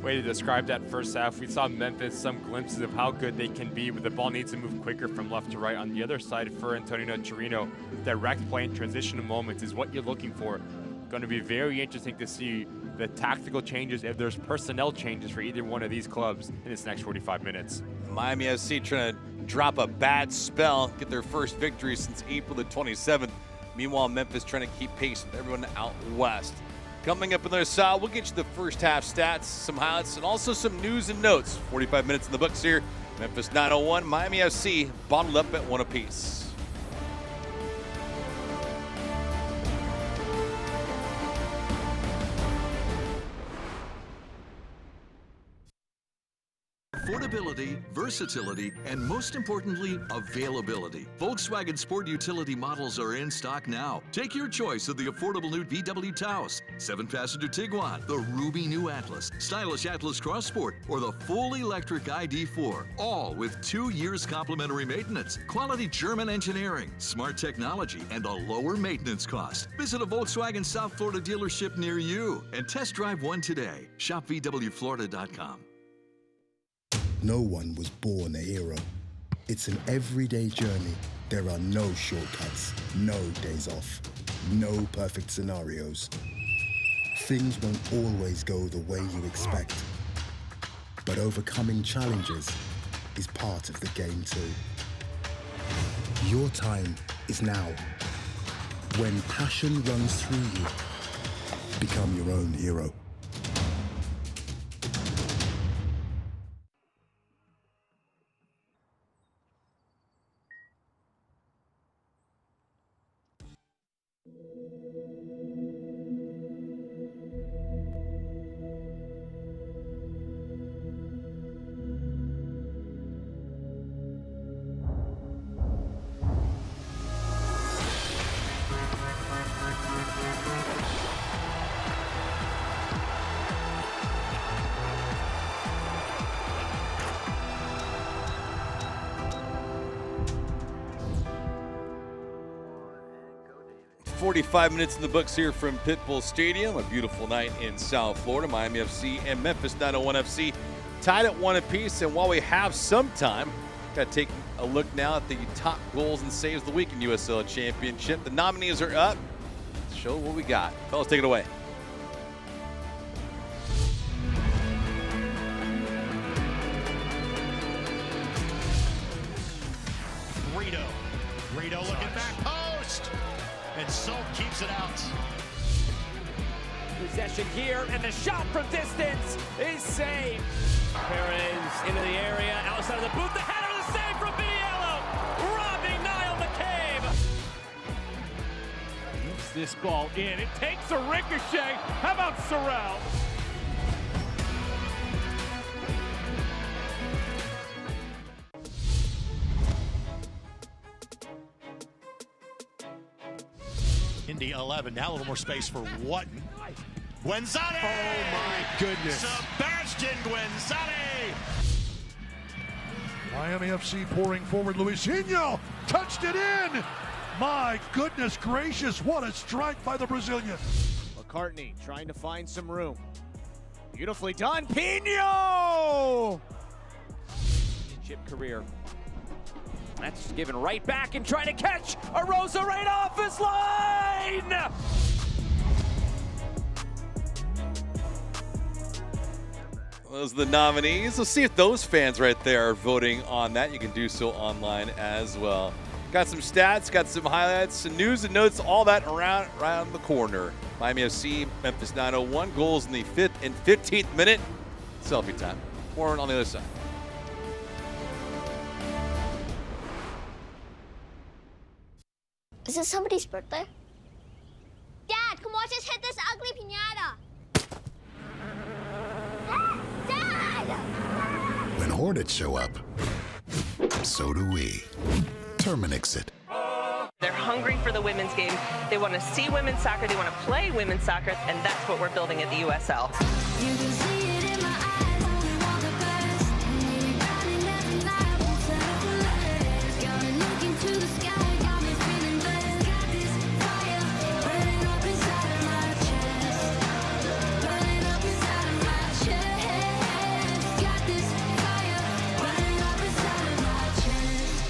way to describe that first half. We saw Memphis, some glimpses of how good they can be, but the ball needs to move quicker from left to right. On the other side for Antonio Torino, direct play and transitional moments is what you're looking for. Going to be very interesting to see the tactical changes, if there's personnel changes for either one of these clubs in this next 45 minutes. Miami FC trying to drop a bad spell, get their first victory since April the 27th. Meanwhile, Memphis trying to keep pace with everyone out west. Coming up on the other side, we'll get you the first half stats, some highlights, and also some news and notes. 45 minutes in the books here. Memphis 901, Miami FC bottled up at 1 apiece. Affordability, versatility, and most importantly, availability. Volkswagen Sport Utility models are in stock now. Take your choice of the affordable new VW Taos, 7-passenger Tiguan, the Ruby new Atlas, stylish Atlas Cross Sport, or the full electric ID4. All with 2 years complimentary maintenance, quality German engineering, smart technology, and a lower maintenance cost. Visit a Volkswagen South Florida dealership near you and test drive one today. Shop VWFlorida.com. No one was born a hero. It's an everyday journey. There are no shortcuts, no days off, no perfect scenarios. Things won't always go the way you expect. But overcoming challenges is part of the game too. Your time is now. When passion runs through you, become your own hero. .45 minutes in the books here from Pitbull Stadium. A beautiful night in South Florida. Miami FC and Memphis 901 FC tied at 1 apiece. And while we have some time, got to take a look now at the top goals and saves of the week in USL Championship. The nominees are up. Let's show what we got. Fellas, take it away. Rito looking back post. And Salt keeps it out. Possession here, and the shot from distance is saved. Perez into the area, outside of the booth, the header, the save from Biello, robbing Niall McCabe. Moves this ball in, it takes a ricochet. How about Sorrell? Indy 11, now a little more space for Whatton. Guenzani! Oh my goodness. Sebastian Guenzani! Miami FC pouring forward. Luisinho touched it in. My goodness gracious, what a strike by the Brazilian. McCartney trying to find some room. Beautifully done, Pino! Chip career. That's given right back and trying to catch a Rosa right off his line! Those are the nominees. Let's see if those fans right there are voting on that. You can do so online as well. Got some stats, got some highlights, some news and notes, all that around the corner. Miami FC, Memphis 901, goals in the 5th and 15th minute. Selfie time. More on the other side. Is it somebody's birthday? Dad, come watch us hit this ugly piñata. Dad! When Hornets show up, so do we. Terminix it. They're hungry for the women's game. They want to see women's soccer. They want to play women's soccer, and that's what we're building at the USL. You can see it in my eyes. We want the best. Anybody never lie. Won't settle for less. Got me looking to the sky. Got me feeling blessed. Got this fire burning up inside of my chest. Burning up inside of my chest. Got this fire burning up inside of my chest.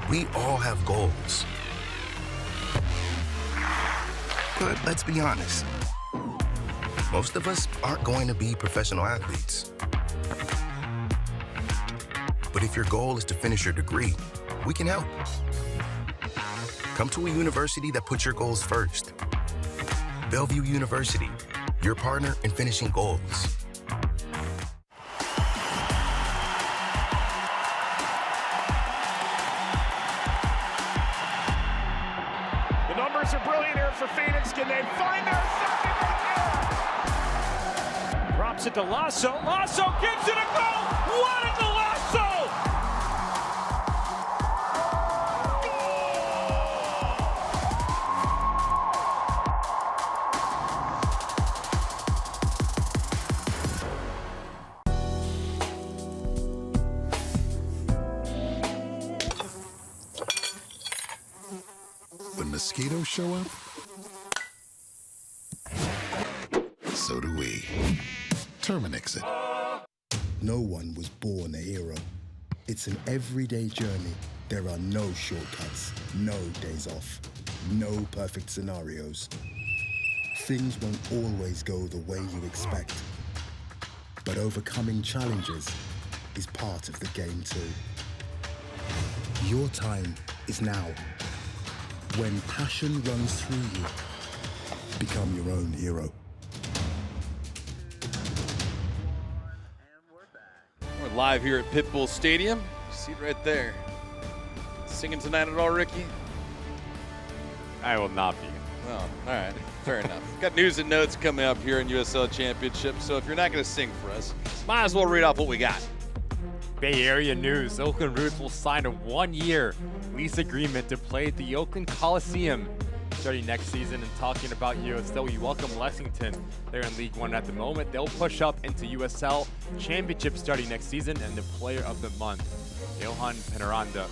We all have goals. But let's be honest. Most of us aren't going to be professional athletes. But if your goal is to finish your degree, we can help. Come to a university that puts your goals first. Bellevue University, your partner in finishing goals. The numbers are brilliant here for Phoenix. Can they find their second right there? Drops it to Lasso. Lasso gives it a go. What is the Lasso? When mosquitoes show up, so do we. Terminix it. No one was born a hero. It's an everyday journey. There are no shortcuts, no days off, no perfect scenarios. Things won't always go the way you expect. But overcoming challenges is part of the game too. Your time is now. When passion runs through you, become your own hero. We're live here at Pitbull Stadium. See it right there. Singing tonight at all, Ricky? I will not be. Oh, all right. Fair enough. Got news and notes coming up here in USL Championship, so if you're not going to sing for us, might as well read off what we got. Bay Area news. Oakland Roots will sign a 1-year lease agreement to play at the Oakland Coliseum starting next season. And talking about USL, we welcome Lexington. They're in League One at the moment. They'll push up into USL Championship starting next season, and the player of the month, Johan Penaranda.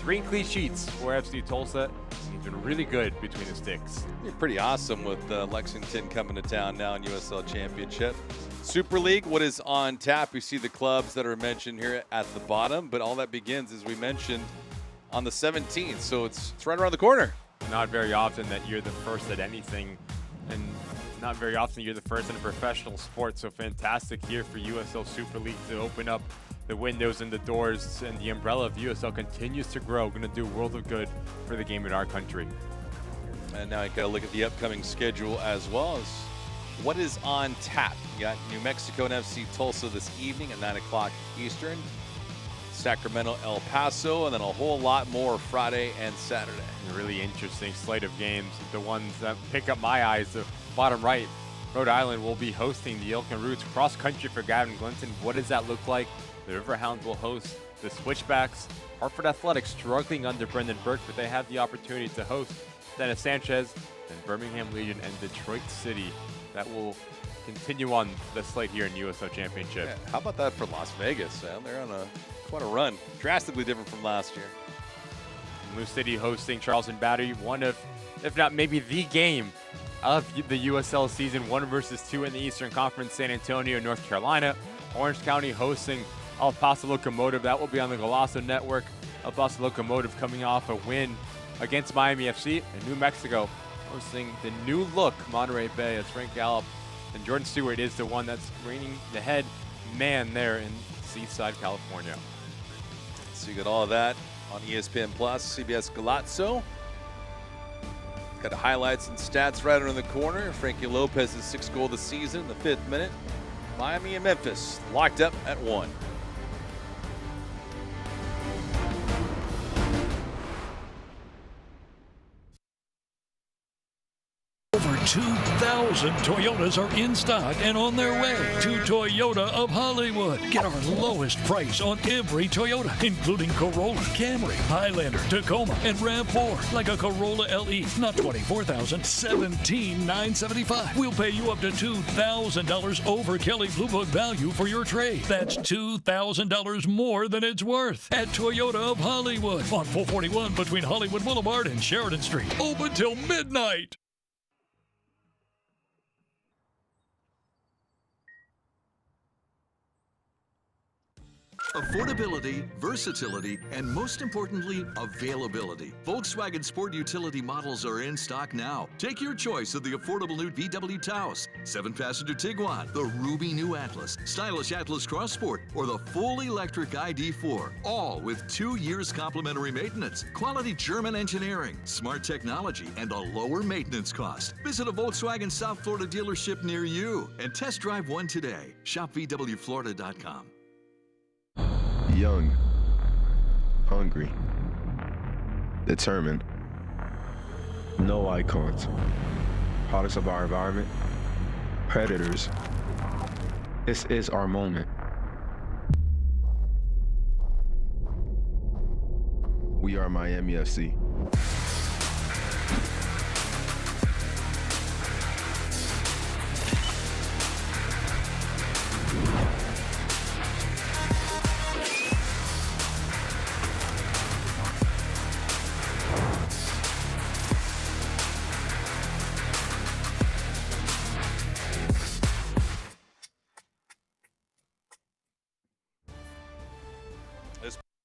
3 clean sheets for FC Tulsa. He's been really good between the sticks. You're pretty awesome with Lexington coming to town now in USL Championship. Super League, what is on tap? We see the clubs that are mentioned here at the bottom, but all that begins, as we mentioned, on the 17th. So it's right around the corner. Not very often that you're the first at anything, and not very often you're the first in a professional sport. So fantastic here for USL Super League to open up the windows and the doors, and the umbrella of USL continues to grow. Going to do a world of good for the game in our country. And now you got to look at the upcoming schedule as well as what is on tap. You got New Mexico and FC Tulsa this evening at 9 o'clock Eastern. Sacramento, El Paso, and then a whole lot more Friday and Saturday. A really interesting slate of games. The ones that pick up my eyes, the bottom right, Rhode Island will be hosting the Oakland Roots cross country for Gavin Glinton. What does that look like? The Riverhounds will host the Switchbacks. Hartford Athletics struggling under Brendan Burke, but they have the opportunity to host Dennis Sanchez, and Birmingham Legion and Detroit City. That will continue on the slate here in USL Championship. Yeah, how about that for Las Vegas? Man? They're on quite a run. Drastically different from last year. Blue City hosting Charleston Battery, one of, if not maybe the game of the USL season, 1 versus 2 in the Eastern Conference. San Antonio, North Carolina. Orange County hosting El Paso Locomotive. That will be on the Golazo Network. El Paso Locomotive coming off a win against Miami FC. And New Mexico hosting the new look Monterey Bay, as Frank And Jordan Stewart is the one that's reigning the head man there in Seaside, California. So you got all of that on ESPN Plus, CBS Galazzo. Got the highlights and stats right under the corner. Frank Lopez's 6th goal of the season in the 5th minute. Miami and Memphis locked up at 1. Over 2,000 Toyotas are in stock and on their way to Toyota of Hollywood. Get our lowest price on every Toyota, including Corolla, Camry, Highlander, Tacoma, and RAV4. Like a Corolla LE, not $24,000, $17,975. We'll pay you up to $2,000 over Kelley Blue Book value for your trade. That's $2,000 more than it's worth at Toyota of Hollywood on 441 between Hollywood Boulevard and Sheridan Street. Open till midnight. Affordability, versatility, and most importantly, availability. Volkswagen Sport Utility models are in stock now. Take your choice of the affordable new VW Taos, 7-passenger Tiguan, the Ruby New Atlas, stylish Atlas Cross Sport, or the full electric ID4. All with 2 years complimentary maintenance, quality German engineering, smart technology, and a lower maintenance cost. Visit a Volkswagen South Florida dealership near you and test drive one today. Shop VWFlorida.com. Young, hungry, determined, no icons, products of our environment, predators. This is our moment. We are Miami FC.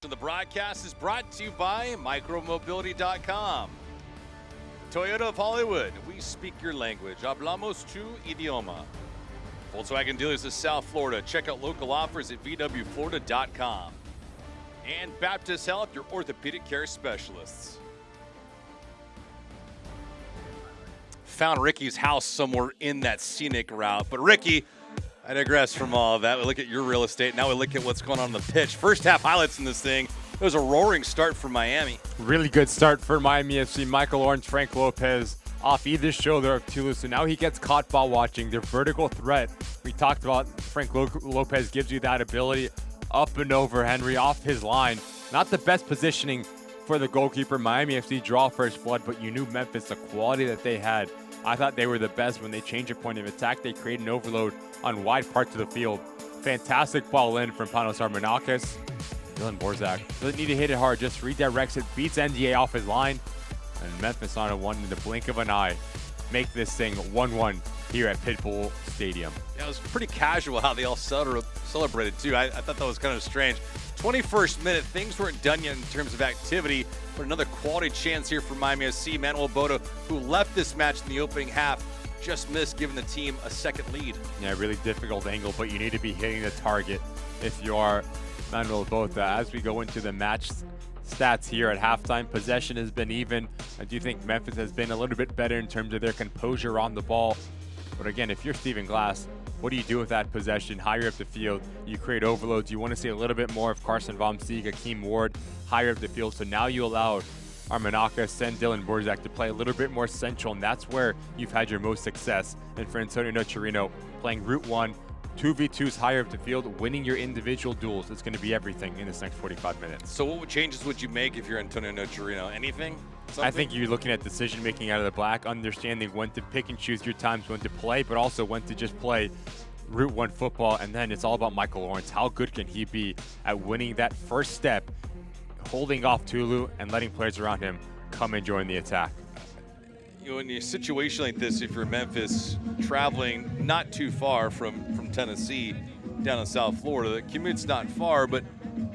The broadcast is brought to you by micromobility.com. Toyota of Hollywood, we speak your language. Hablamos tu idioma. Volkswagen dealers of South Florida. Check out local offers at vwflorida.com. And Baptist Health, your orthopedic care specialists. Found Ricky's house somewhere in that scenic route. But Ricky, I digress from all of that. We look at your real estate. Now we look at what's going on the pitch. First half highlights in this thing. It was a roaring start for Miami. Really good start for Miami FC. Michael Lawrence, Frank Lopez off either shoulder of Tulu. So now he gets caught ball watching. Their vertical threat. We talked about Frank Lopez gives you that ability up and over Henry off his line. Not the best positioning for the goalkeeper. Miami FC draw first blood, but you knew Memphis, the quality that they had. I thought they were the best when they changed a point of attack. They created an overload on wide parts of the field. Fantastic ball in from Panos Armenakis. Dylan Borzak doesn't need to hit it hard, just redirects it, beats NDA off his line, and Memphis on a one in the blink of an eye. Make this thing 1-1 here at Pitbull Stadium. Yeah, it was pretty casual how they all celebrated too. I thought that was kind of strange. 21st minute, things weren't done yet in terms of activity, but another quality chance here for Miami FC. Manuel Bodo, who left this match in the opening half, just missed, giving the team a second lead. Yeah, really difficult angle, but you need to be hitting the target if you are Manuel Bodo. As we go into the match stats here at halftime, possession has been even. I do think Memphis has been a little bit better in terms of their composure on the ball. But again, if you're Stephen Glass, what do you do with that possession? Higher up the field, you create overloads. You want to see a little bit more of Carson Vom Sieg, Akeem Ward, higher up the field. So now you allowed Armenakis and Dylan Borzak to play a little bit more central, and that's where you've had your most success. And for Antonio Nocerino, playing Route 1, 2v2s higher up the field, winning your individual duels is going to be everything in this next 45 minutes. So what changes would you make if you're Antonio Nocerino? Anything? Something? I think you're looking at decision-making out of the black, understanding when to pick and choose your times, when to play, but also when to just play Route 1 football. And then it's all about Michael Lawrence. How good can he be at winning that first step, holding off Tulu, and letting players around him come and join the attack? You know, in a situation like this, if you're Memphis, traveling not too far from Tennessee down in South Florida, the commute's not far, but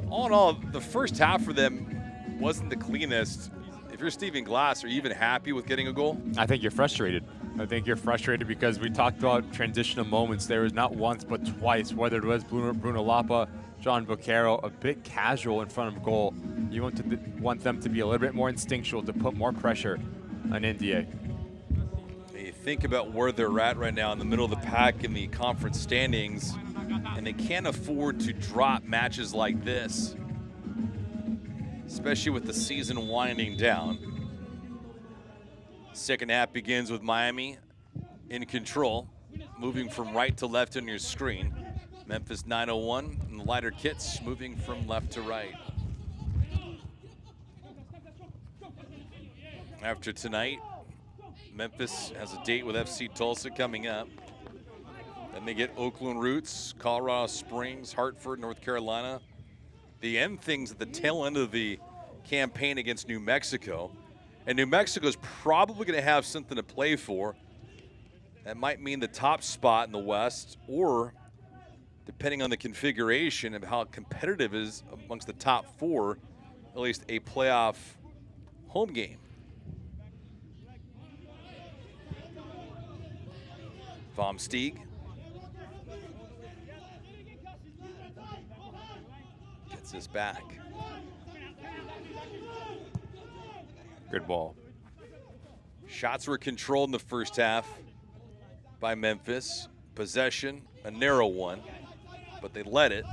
all in all, the first half for them wasn't the cleanest. If you're Stephen Glass, are you even happy with getting a goal? I think you're frustrated. I think you're frustrated because we talked about transitional moments. There was not once but twice, whether it was Bruno Lapa, John Vaquero, a bit casual in front of goal. You want them to be a little bit more instinctual, to put more pressure on NDA. You think about where they're at right now in the middle of the pack in the conference standings, and they can't afford to drop matches like this, especially with the season winding down. Second half begins with Miami in control, moving from right to left on your screen. Memphis 901 in the lighter kits, moving from left to right. After tonight, Memphis has a date with FC Tulsa coming up. Then they get Oakland Roots, Colorado Springs, Hartford, North Carolina. They end things at the tail end of the campaign against New Mexico. And New Mexico is probably going to have something to play for. That might mean the top spot in the West, or depending on the configuration of how competitive it is amongst the top four, at least a playoff home game. Vom Steeg gets this back. Good ball. Shots were controlled in the first half by Memphis. Possession, a narrow one, but they led it.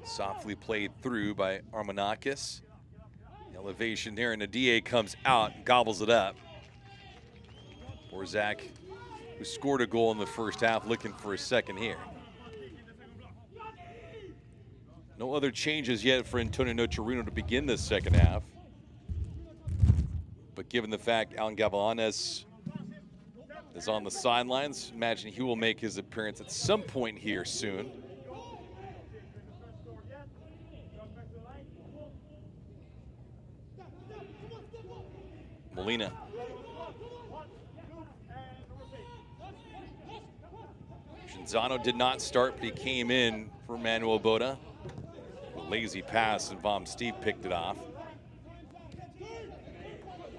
Softly played through by Armanakis. Elevation here, and the DA comes out, gobbles it up. Borzak, who scored a goal in the first half, looking for a second here. No other changes yet for Antonio Nocerino to begin this second half. But given the fact Alan Gavilanes is on the sidelines, imagine he will make his appearance at some point here soon. Molina. Genzano did not start, but he came in for Manuel Boda. A lazy pass, and Vom Steeg picked it off.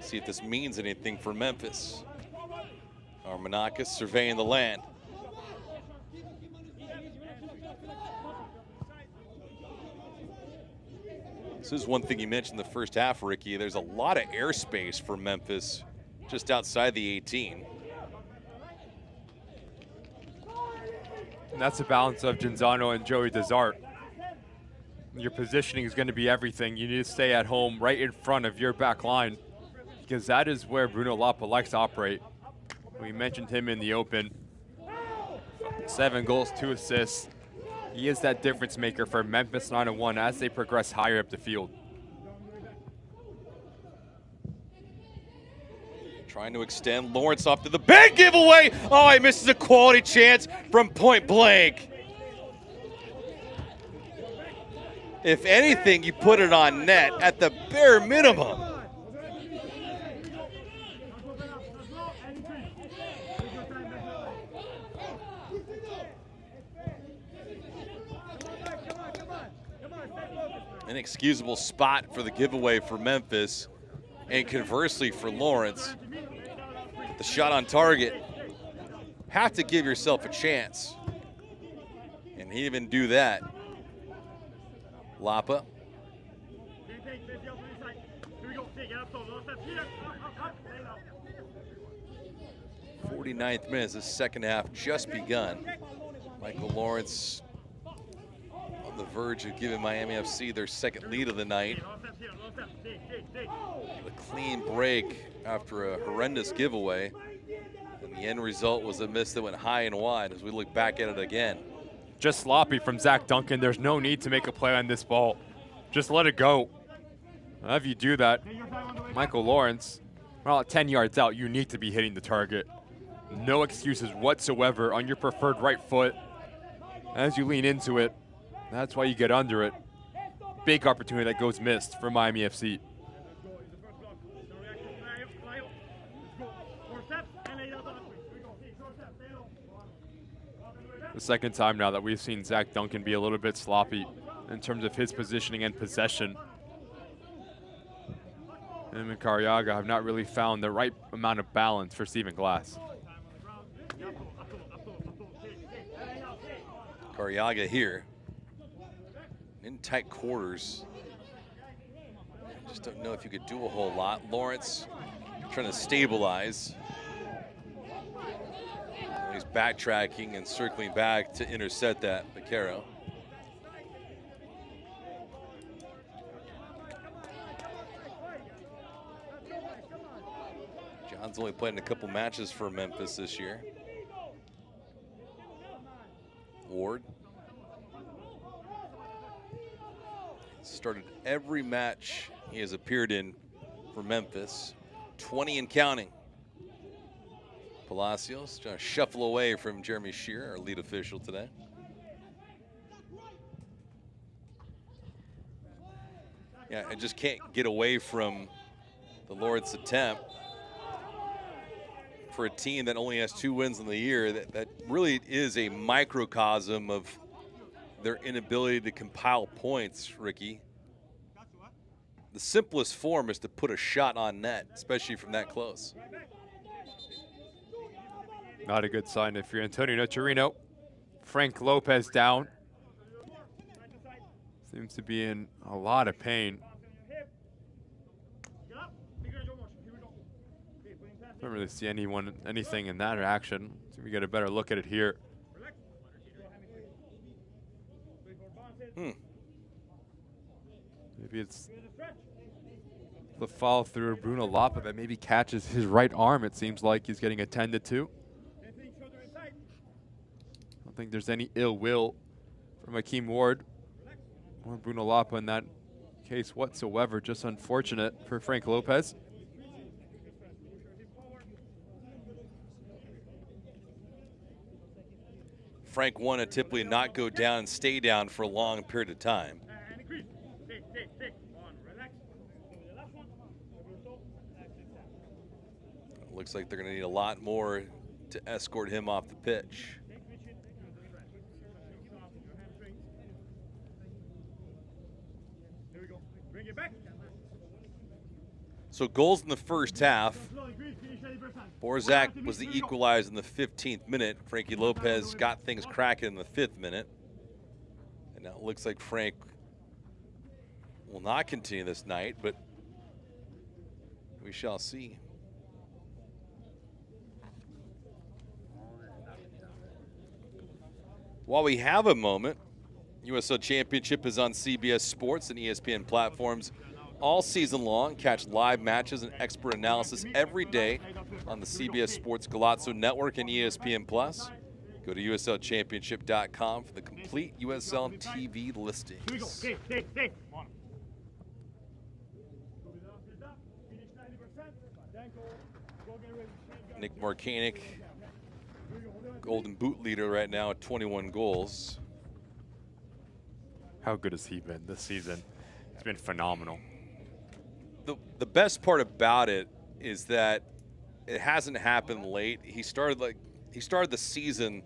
See if this means anything for Memphis. Armanakis surveying the land. This is one thing you mentioned in the first half, Ricky. There's a lot of airspace for Memphis just outside the 18. And that's a balance of Genzano and Joey Desart. Your positioning is going to be everything. You need to stay at home right in front of your back line, because that is where Bruno Lapa likes to operate. We mentioned him in the open. 7 goals, 2 assists. He is that difference maker for Memphis 901 as they progress higher up the field. Trying to extend Lawrence off to the big giveaway. Oh, he misses a quality chance from point blank. If anything, you put it on net at the bare minimum. Inexcusable spot for the giveaway for Memphis, and conversely for Lawrence. The shot on target. Have to give yourself a chance. And he didn't even do that. Lapa. 49th minute, the second half just begun. Michael Lawrence on the verge of giving Miami FC their second lead of the night. A clean break after a horrendous giveaway. And the end result was a miss that went high and wide as we look back at it again. Just sloppy from Zach Duncan. There's no need to make a play on this ball. Just let it go. If you do that, Michael Lawrence, well, at 10 yards out, you need to be hitting the target. No excuses whatsoever on your preferred right foot. As you lean into it, that's why you get under it. Big opportunity that goes missed for Miami FC. The second time now that we've seen Zach Duncan be a little bit sloppy in terms of his positioning and possession. him and Cariaga have not really found the right amount of balance for Stephen Glass. Cariaga here in tight quarters. Just don't know if you could do a whole lot. Lawrence trying to stabilize. He's backtracking and circling back to intercept that, Vaquero. John's only played in a couple matches for Memphis this year. Ward started every match he has appeared in for Memphis, 20 and counting. Palacios trying to shuffle away from Jeremy Shearer, our lead official today. Yeah, I just can't get away from the Lord's attempt for a team that only has 2 wins in the year. That really is a microcosm of their inability to compile points, Ricky. The simplest form is to put a shot on net, especially from that close. Not a good sign if you're Antonio Nocerino. Frank Lopez down. Seems to be in a lot of pain. Don't really see anything in that action. So we get a better look at it here. Maybe it's the follow through of Bruno Lapa that maybe catches his right arm. It seems like he's getting attended to. I don't think there's any ill will from Hakeem Ward or Bruno Lapa in that case whatsoever. Just unfortunate for Frank Lopez. Frank wanted to typically not go down and stay down for a long period of time. Looks like they're going to need a lot more to escort him off the pitch. So goals in the first half. Borzak was the equalizer in the 15th minute. Frankie Lopez got things cracking in the 5th minute. And now it looks like Frank will not continue this night, but we shall see. While we have a moment, USL Championship is on CBS Sports and ESPN platforms all season long. Catch live matches and expert analysis every day on the CBS Sports Galazzo Network and ESPN Plus. Go to USLChampionship.com for the complete USL TV listings. Nick Markanik, Golden Boot leader right now at 21 goals. How good has he been this season? It's been phenomenal. The best part about it is that it hasn't happened late. He started the season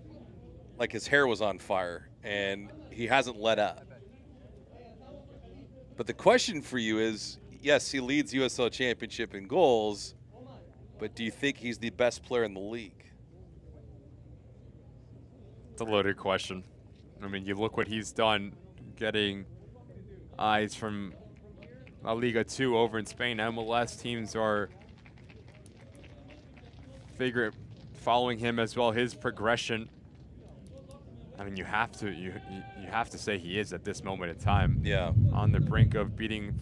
like his hair was on fire, and he hasn't let up. But the question for you is, yes, he leads USL Championship in goals, but do you think he's the best player in the league? It's a loaded question. I mean, you look what he's done, getting eyes from La Liga 2 over in Spain. MLS teams are following him as well. His progression. I mean, you have to say he is at this moment in time. Yeah. On the brink of beating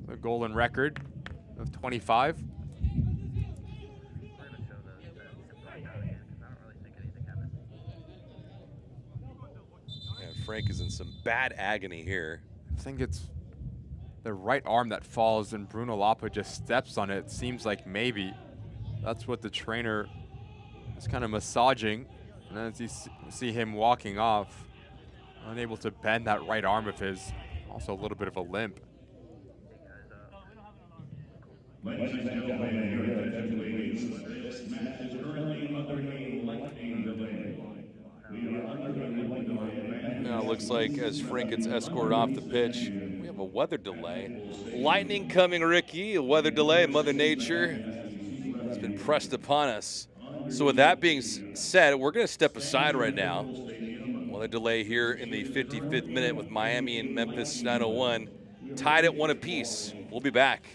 the golden record of 25. Frank is in some bad agony here. I think it's the right arm that falls and Bruno Lapa just steps on it. It seems like maybe that's what the trainer is kind of massaging. And as you see him walking off, unable to bend that right arm of his, also a little bit of a limp. Now it looks like as Frank gets escorted off the pitch, we have a weather delay. Lightning coming, Ricky. A weather delay. Mother Nature has been pressed upon us. So with that being said, we're going to step aside right now. Weather delay here in the 55th minute with Miami and Memphis 901. Tied at 1 apiece. We'll be back.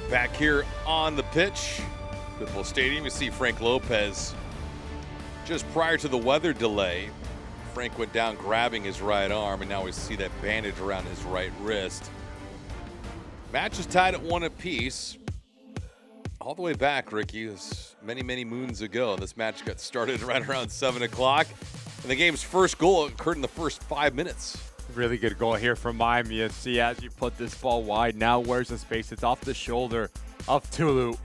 Back here on the pitch, Pitbull Stadium, you see Frank Lopez. Just prior to the weather delay, Frank went down grabbing his right arm, and now we see that bandage around his right wrist. Match is tied at 1 apiece. All the way back, Ricky, was many, many moons ago. This match got started right around 7 o'clock, and the game's first goal occurred in the first 5 minutes. Really good goal here from Miami FC as you put this ball wide. Now where's the space? It's off the shoulder of Tulu.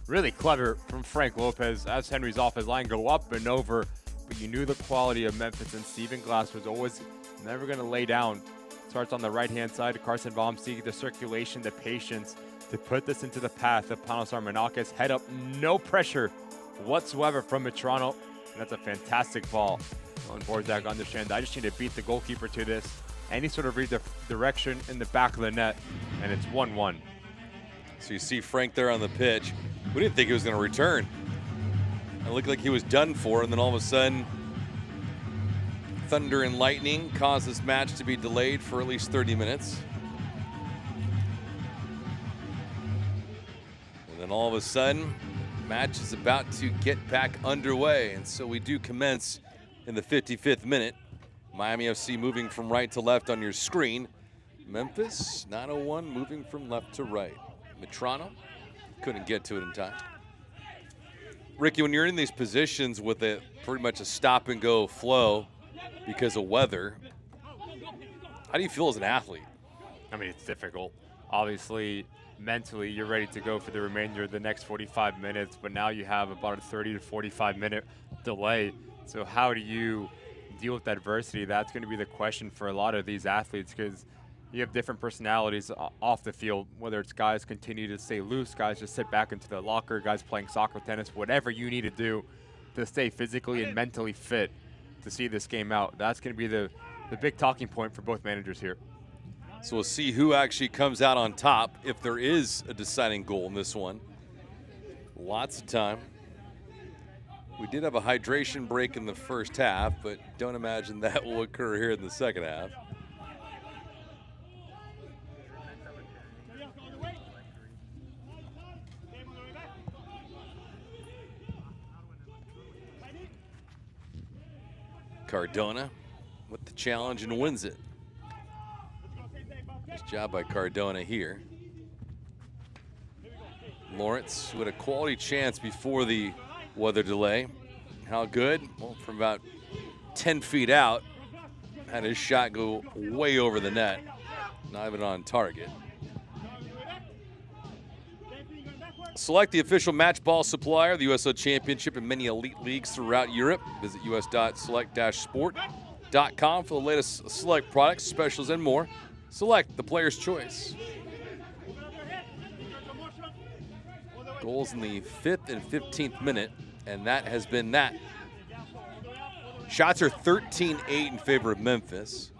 Really clever from Frank Lopez as Henry's off his line, go up and over. But you knew the quality of Memphis, and Steven Glass was always never going to lay down. Starts on the right-hand side. Carson Baumsieg, the circulation, the patience to put this into the path of Panos Armenakis. Head up, no pressure whatsoever from Metrano. And that's a fantastic ball. On Borzak understands, I just need to beat the goalkeeper to this. Any sort of redirection in the back of the net, and it's 1-1. So you see Frank there on the pitch. We didn't think he was going to return. It looked like he was done for, and then all of a sudden, thunder and lightning caused this match to be delayed for at least 30 minutes. And then all of a sudden, match is about to get back underway, and so we do commence in the 55th minute. Miami FC moving from right to left on your screen. Memphis 901 moving from left to right. Metrano couldn't get to it in time. Ricky, when you're in these positions with pretty much a stop and go flow because of weather, how do you feel as an athlete? I mean, it's difficult. Obviously, mentally, you're ready to go for the remainder of the next 45 minutes, but now you have about a 30 to 45 minute delay. So how do you deal with adversity? That's going to be the question for a lot of these athletes, because you have different personalities off the field, whether it's guys continue to stay loose, guys just sit back into the locker, guys playing soccer, tennis, whatever you need to do to stay physically and mentally fit to see this game out. That's going to be the big talking point for both managers here. So we'll see who actually comes out on top if there is a deciding goal in this one. Lots of time. We did have a hydration break in the first half, but don't imagine that will occur here in the second half. Cardona with the challenge and wins it. Nice job by Cardona here. Lawrence with a quality chance before the weather delay. How good? Well, from about 10 feet out, had his shot go way over the net. Not even on target. Select the official match ball supplier of the USL Championship and many elite leagues throughout Europe. Visit us.select-sport.com for the latest Select products, specials, and more. Select, the player's choice. Goals in the 5th and 15th minute, and that has been that. Shots are 13-8 in favor of Memphis.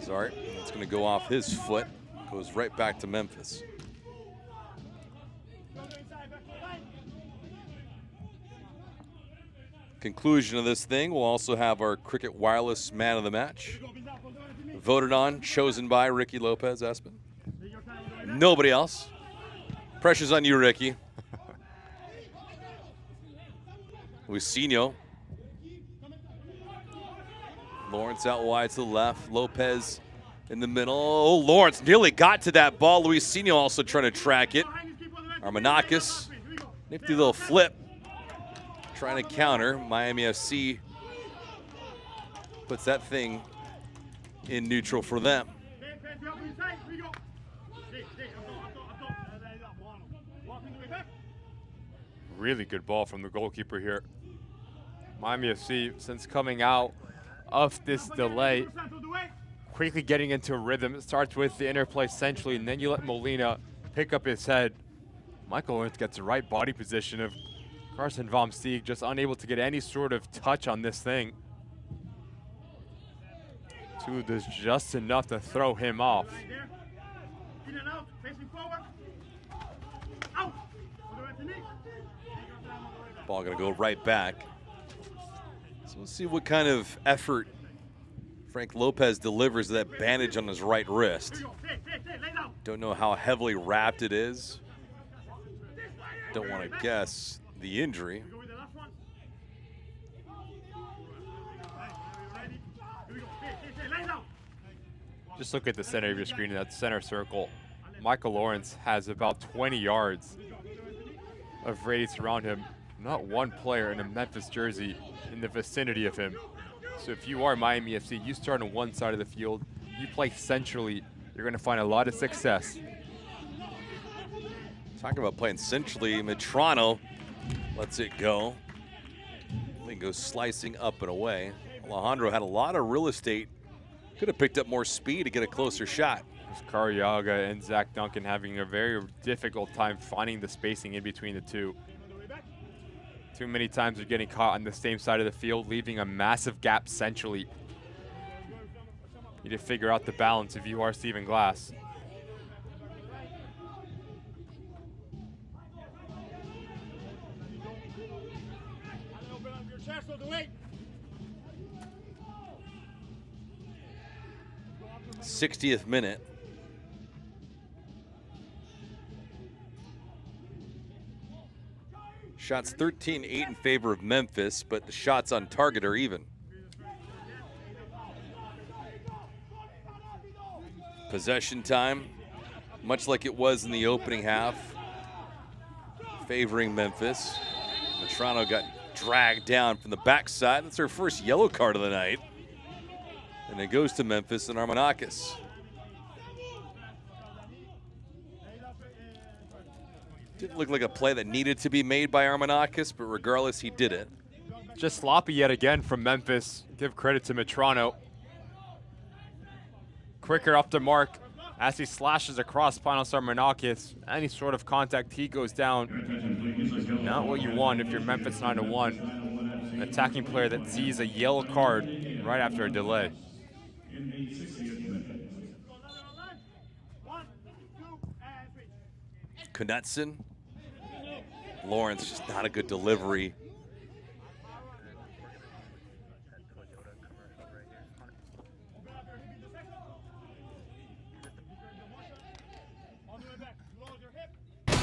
Sorry, it's going to go off his foot. Goes right back to Memphis. Conclusion of this thing, we'll also have our Cricket Wireless Man of the Match. Voted on, chosen by Ricky Lopez, Espen. Nobody else. Pressure's on you, Ricky. Luisinho. Lawrence out wide to the left. Lopez in the middle. Oh, Lawrence nearly got to that ball. Luisinho also trying to track it. Armenakis, nifty little flip. Trying to counter. Miami FC puts that thing in neutral for them. Really good ball from the goalkeeper here. Miami FC, since coming out of this delay, quickly getting into a rhythm. It starts with the interplay centrally, and then you let Molina pick up his head. Michael Lawrence gets the right body position of Carson Baumsieg, just unable to get any sort of touch on this thing. Two does just enough to throw him off. Ball gonna go right back. So we'll see what kind of effort Frank Lopez delivers that bandage on his right wrist. Don't know how heavily wrapped it is. Don't want to guess the injury. Just look at the center of your screen, that center circle. Michael Lawrence has about 20 yards of radius around him. Not one player in a Memphis jersey in the vicinity of him. So if you are Miami FC, you start on one side of the field, you play centrally, you're going to find a lot of success. Talking about playing centrally, Metrano lets it go. Then goes slicing up and away. Alejandro had a lot of real estate. Could have picked up more speed to get a closer shot. Cariaga and Zach Duncan having a very difficult time finding the spacing in between the two. Too many times they're getting caught on the same side of the field, leaving a massive gap centrally. You need to figure out the balance if you are Stephen Glass. th minute. Shots 13-8 in favor of Memphis, but the shots on target are even. Possession time, much like it was in the opening half, favoring Memphis. Metrano got dragged down from the backside. That's her first yellow card of the night. And it goes to Memphis and Armanakis. Didn't look like a play that needed to be made by Armanakis, but regardless, he did it. Just sloppy yet again from Memphis. Give credit to Metrano. Quicker up to mark as he slashes across Panos Armanakis. Any sort of contact, he goes down. Not what you want if you're Memphis 9-1. An attacking player that sees a yellow card right after a delay. Knutson. Lawrence, just not a good delivery.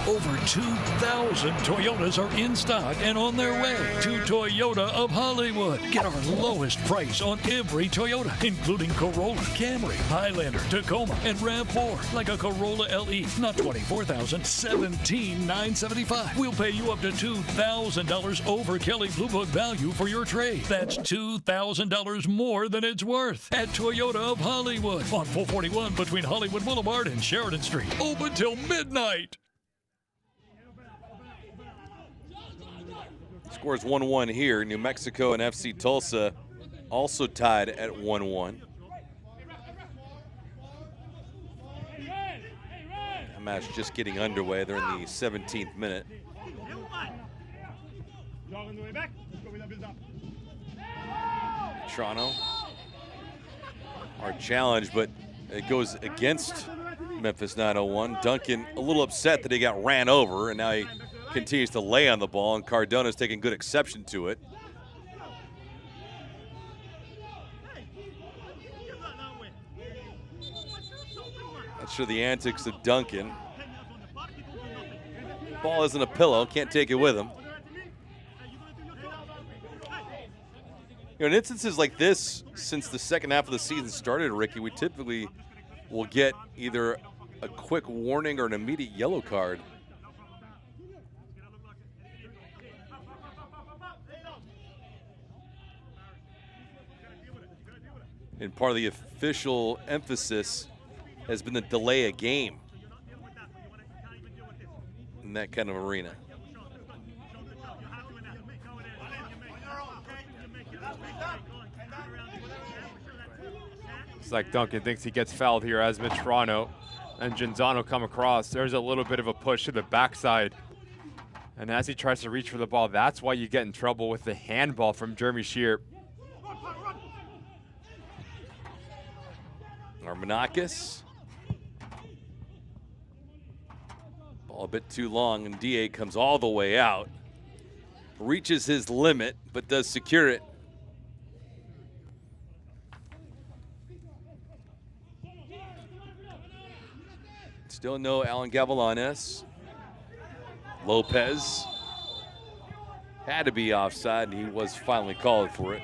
Over 2,000 Toyotas are in stock and on their way to Toyota of Hollywood. Get our lowest price on every Toyota, including Corolla, Camry, Highlander, Tacoma, and RAV4. Like a Corolla LE, not $24,000, $17,975. We'll pay you up to $2,000 over Kelley Blue Book value for your trade. That's $2,000 more than it's worth at Toyota of Hollywood on 441 between Hollywood Boulevard and Sheridan Street. Open till midnight. Scores 1-1 here. New Mexico and FC Tulsa also tied at 1-1. The match just getting underway. They're in the 17th minute. Toronto. Hard challenge, but it goes against Memphis 901. Duncan a little upset that he got ran over, and now he continues to lay on the ball, and Cardona's taking good exception to it. Not sure the antics of Duncan. Ball isn't a pillow, can't take it with him. You know, in instances like this, since the second half of the season started, Ricky, we typically will get either a quick warning or an immediate yellow card. And part of the official emphasis has been the delay a game in that kind of arena. It's like Duncan thinks he gets fouled here as Metrano and Genzano come across. There's a little bit of a push to the backside. And as he tries to reach for the ball, that's why you get in trouble with the handball from Jeremy Shear. Armanakis. Ball a bit too long, and DA comes all the way out. Reaches his limit, but does secure it. Still no Alan Gavilanes. Lopez had to be offside, and he was finally called for it.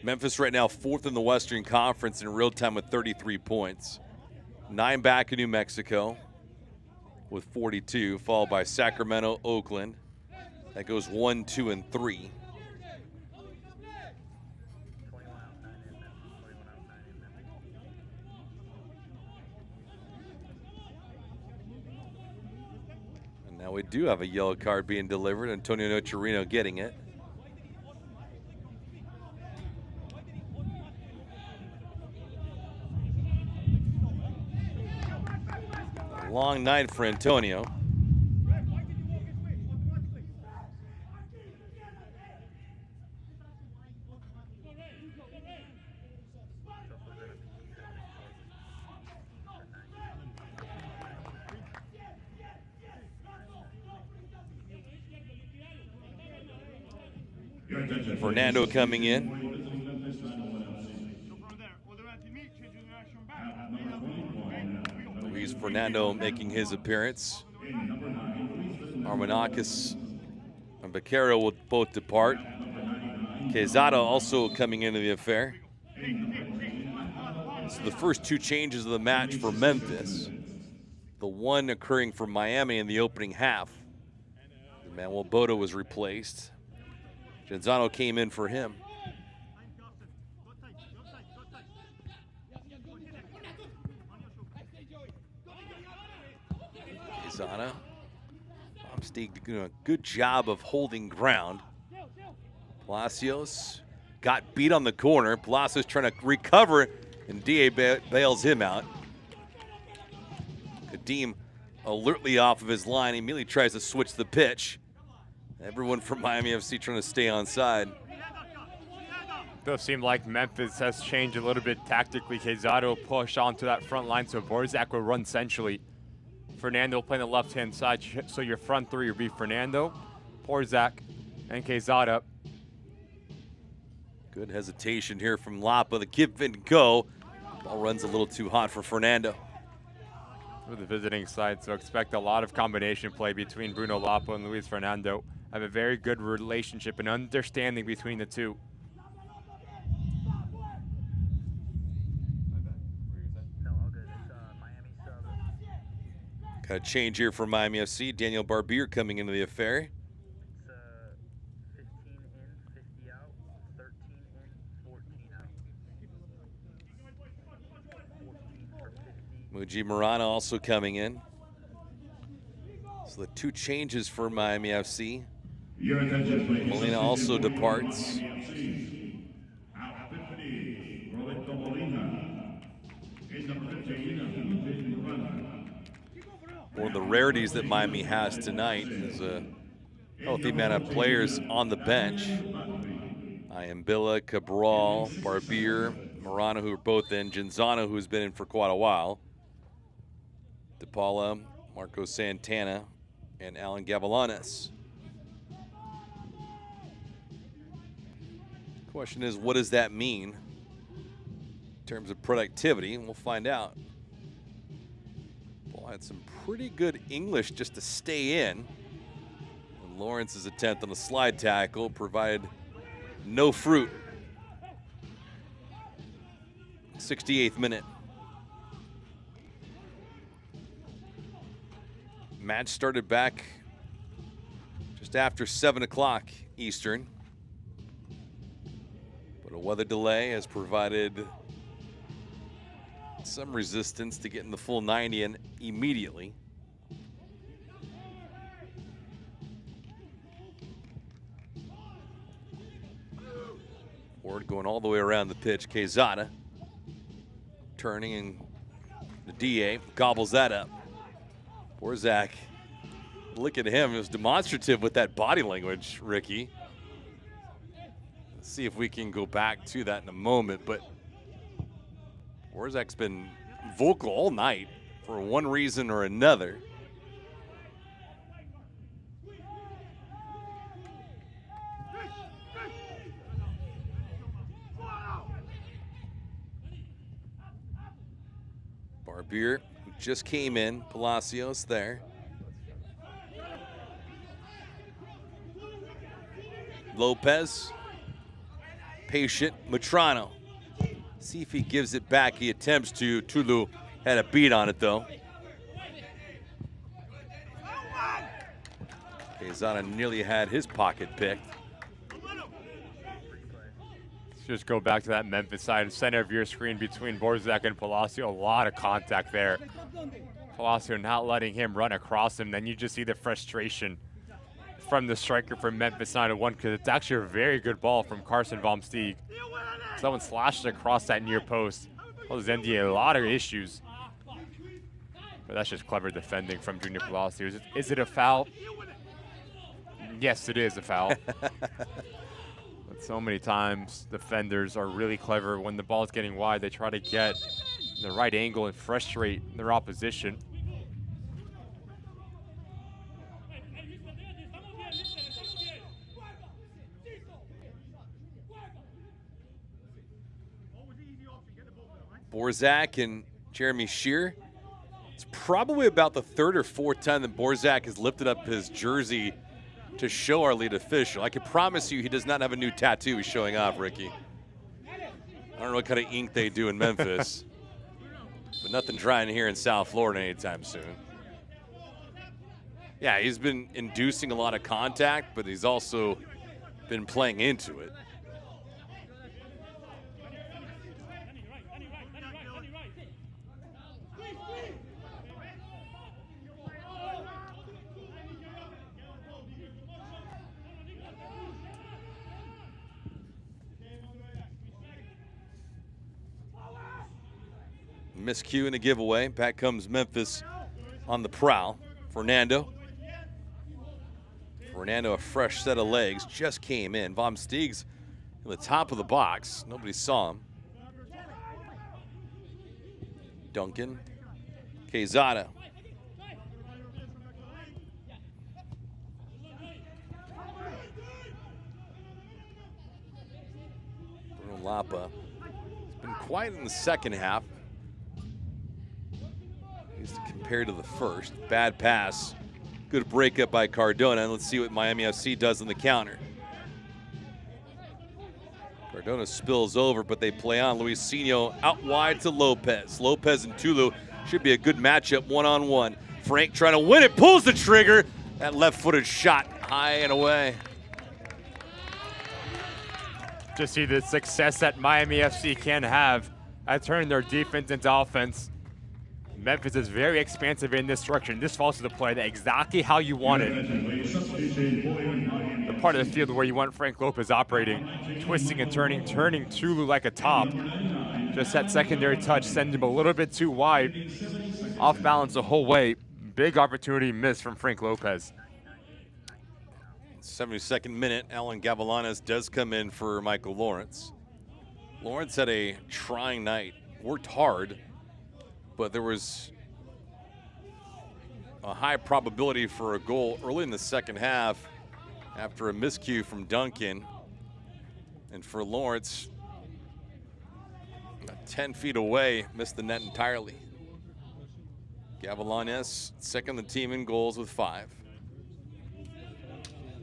Memphis right now 4th in the Western Conference in real time with 33 points. 9 back in New Mexico with 42, followed by Sacramento, Oakland. That goes 1, 2, and 3. And now we do have a yellow card being delivered. Antonio Nocerino getting it. Long night for Antonio. Fernando coming in. Luis Fernando making his appearance. Armanakis and Vaquero will both depart. Quezada also coming into the affair. So the first 2 changes of the match for Memphis. The one occurring for Miami in the opening half. Manuel Bodo was replaced. Genzano came in for him. Quezada. Stieg doing a good job of holding ground. Palacios got beat on the corner. Palacios trying to recover, and D.A. bails him out. Kadeem alertly off of his line. He immediately tries to switch the pitch. Everyone from Miami FC trying to stay on side. Does seem like Memphis has changed a little bit tactically. Quezada will push onto that front line, so Borzak will run centrally. Fernando playing the left-hand side, so your front three will be Fernando, Borzak, and Quezada. Good hesitation here from Lapa. The give and go. Ball runs a little too hot for Fernando. For the visiting side, so expect a lot of combination play between Bruno Lapa and Luis Fernando. Have a very good relationship and understanding between the two. Got a change here for Miami FC. Daniel Barbier coming into the affair. 15 in, 50 out, 13 in, 14 out. 14 for 50. Muji Morana also coming in. So the 2 changes for Miami FC. Molina also departs. One of the rarities that Miami has tonight is a healthy amount of players on the bench. Iambilla, Cabral, Barbier, Morano, who are both in. Genzano, who's been in for quite a while. DePaula, Marco Santana, and Alan Gavilanes. Question is, what does that mean in terms of productivity? We'll find out. Ball had some pretty good English just to stay in. And Lawrence's attempt on the slide tackle provided no fruit. 68th minute. Match started back just after 7 o'clock Eastern. But a weather delay has provided some resistance to getting the full 90 in immediately. Ward going all the way around the pitch. Quezada turning, and the DA gobbles that up. Borzak, look at him. It was demonstrative with that body language, Ricky. Let's see if we can go back to that in a moment, but Borzak's been vocal all night for one reason or another. Barbier just came in. Palacios there. Lopez. Patient. Matrano. See if he gives it back. He attempts to. Tulu had a beat on it, though. Quezada nearly had his pocket picked. Let's just go back to that Memphis side. Center of your screen between Borzak and Palacio. A lot of contact there. Palacio not letting him run across him. Then you just see the frustration from the striker from Memphis 9-1, because it's actually a very good ball from Carson Vomsteeg. Someone slashed across that near post. Those NDA a lot of issues. But that's just clever defending from Junior Palacio. Is it a foul? Yes, it is a foul. But so many times defenders are really clever. When the ball's getting wide, they try to get the right angle and frustrate their opposition. Borzak and Jeremy Shear. It's probably about the third or fourth time that Borzak has lifted up his jersey to show our lead official. I can promise you he does not have a new tattoo he's showing off, Ricky. I don't know what kind of ink they do in Memphis, but nothing drying here in South Florida anytime soon. Yeah, he's been inducing a lot of contact, but he's also been playing into it. Miscue in the giveaway. Back comes Memphis on the prowl. Fernando, a fresh set of legs, just came in. Vomsteeg's in the top of the box. Nobody saw him. Duncan. Quezada. Bruno Lapa. It's been quiet in the second half. Compared to the first. Bad pass. Good breakup by Cardona. And let's see what Miami FC does on the counter. Cardona spills over, but they play on. Luisinho out wide to Lopez. Lopez and Tulu should be a good matchup one-on-one. Frank trying to win it, pulls the trigger. That left-footed shot high and away. Just see the success that Miami FC can have at turning their defense into offense. Memphis is very expansive in this direction. This falls to the play that exactly how you want it. The part of the field where you want Frank Lopez operating, twisting and turning Tulu like a top. Just that secondary touch, send him a little bit too wide, off balance the whole way. Big opportunity missed from Frank Lopez. 72nd minute, Alan Gavilanes does come in for Michael Lawrence. Lawrence had a trying night, worked hard, but there was a high probability for a goal early in the second half after a miscue from Duncan. And for Lawrence, 10 feet away, missed the net entirely. Gavilanes, second on the team in goals with 5.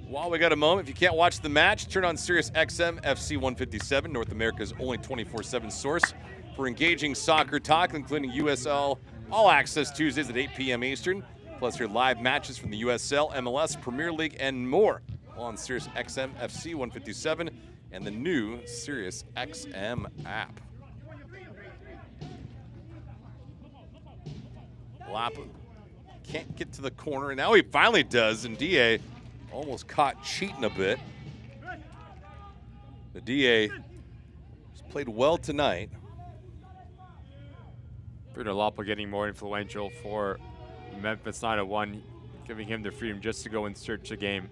While we got a moment, if you can't watch the match, turn on Sirius XM FC 157, North America's only 24/7 source for engaging soccer talk, including USL All Access Tuesdays at 8 p.m. Eastern, plus your live matches from the USL, MLS, Premier League, and more on Sirius XM FC 157 and the new Sirius XM app. Lapa can't get to the corner. Now he finally does, and DA almost caught cheating a bit. The DA has played well tonight. Bruno Lapa getting more influential for Memphis 9-1, giving him the freedom just to go and search the game.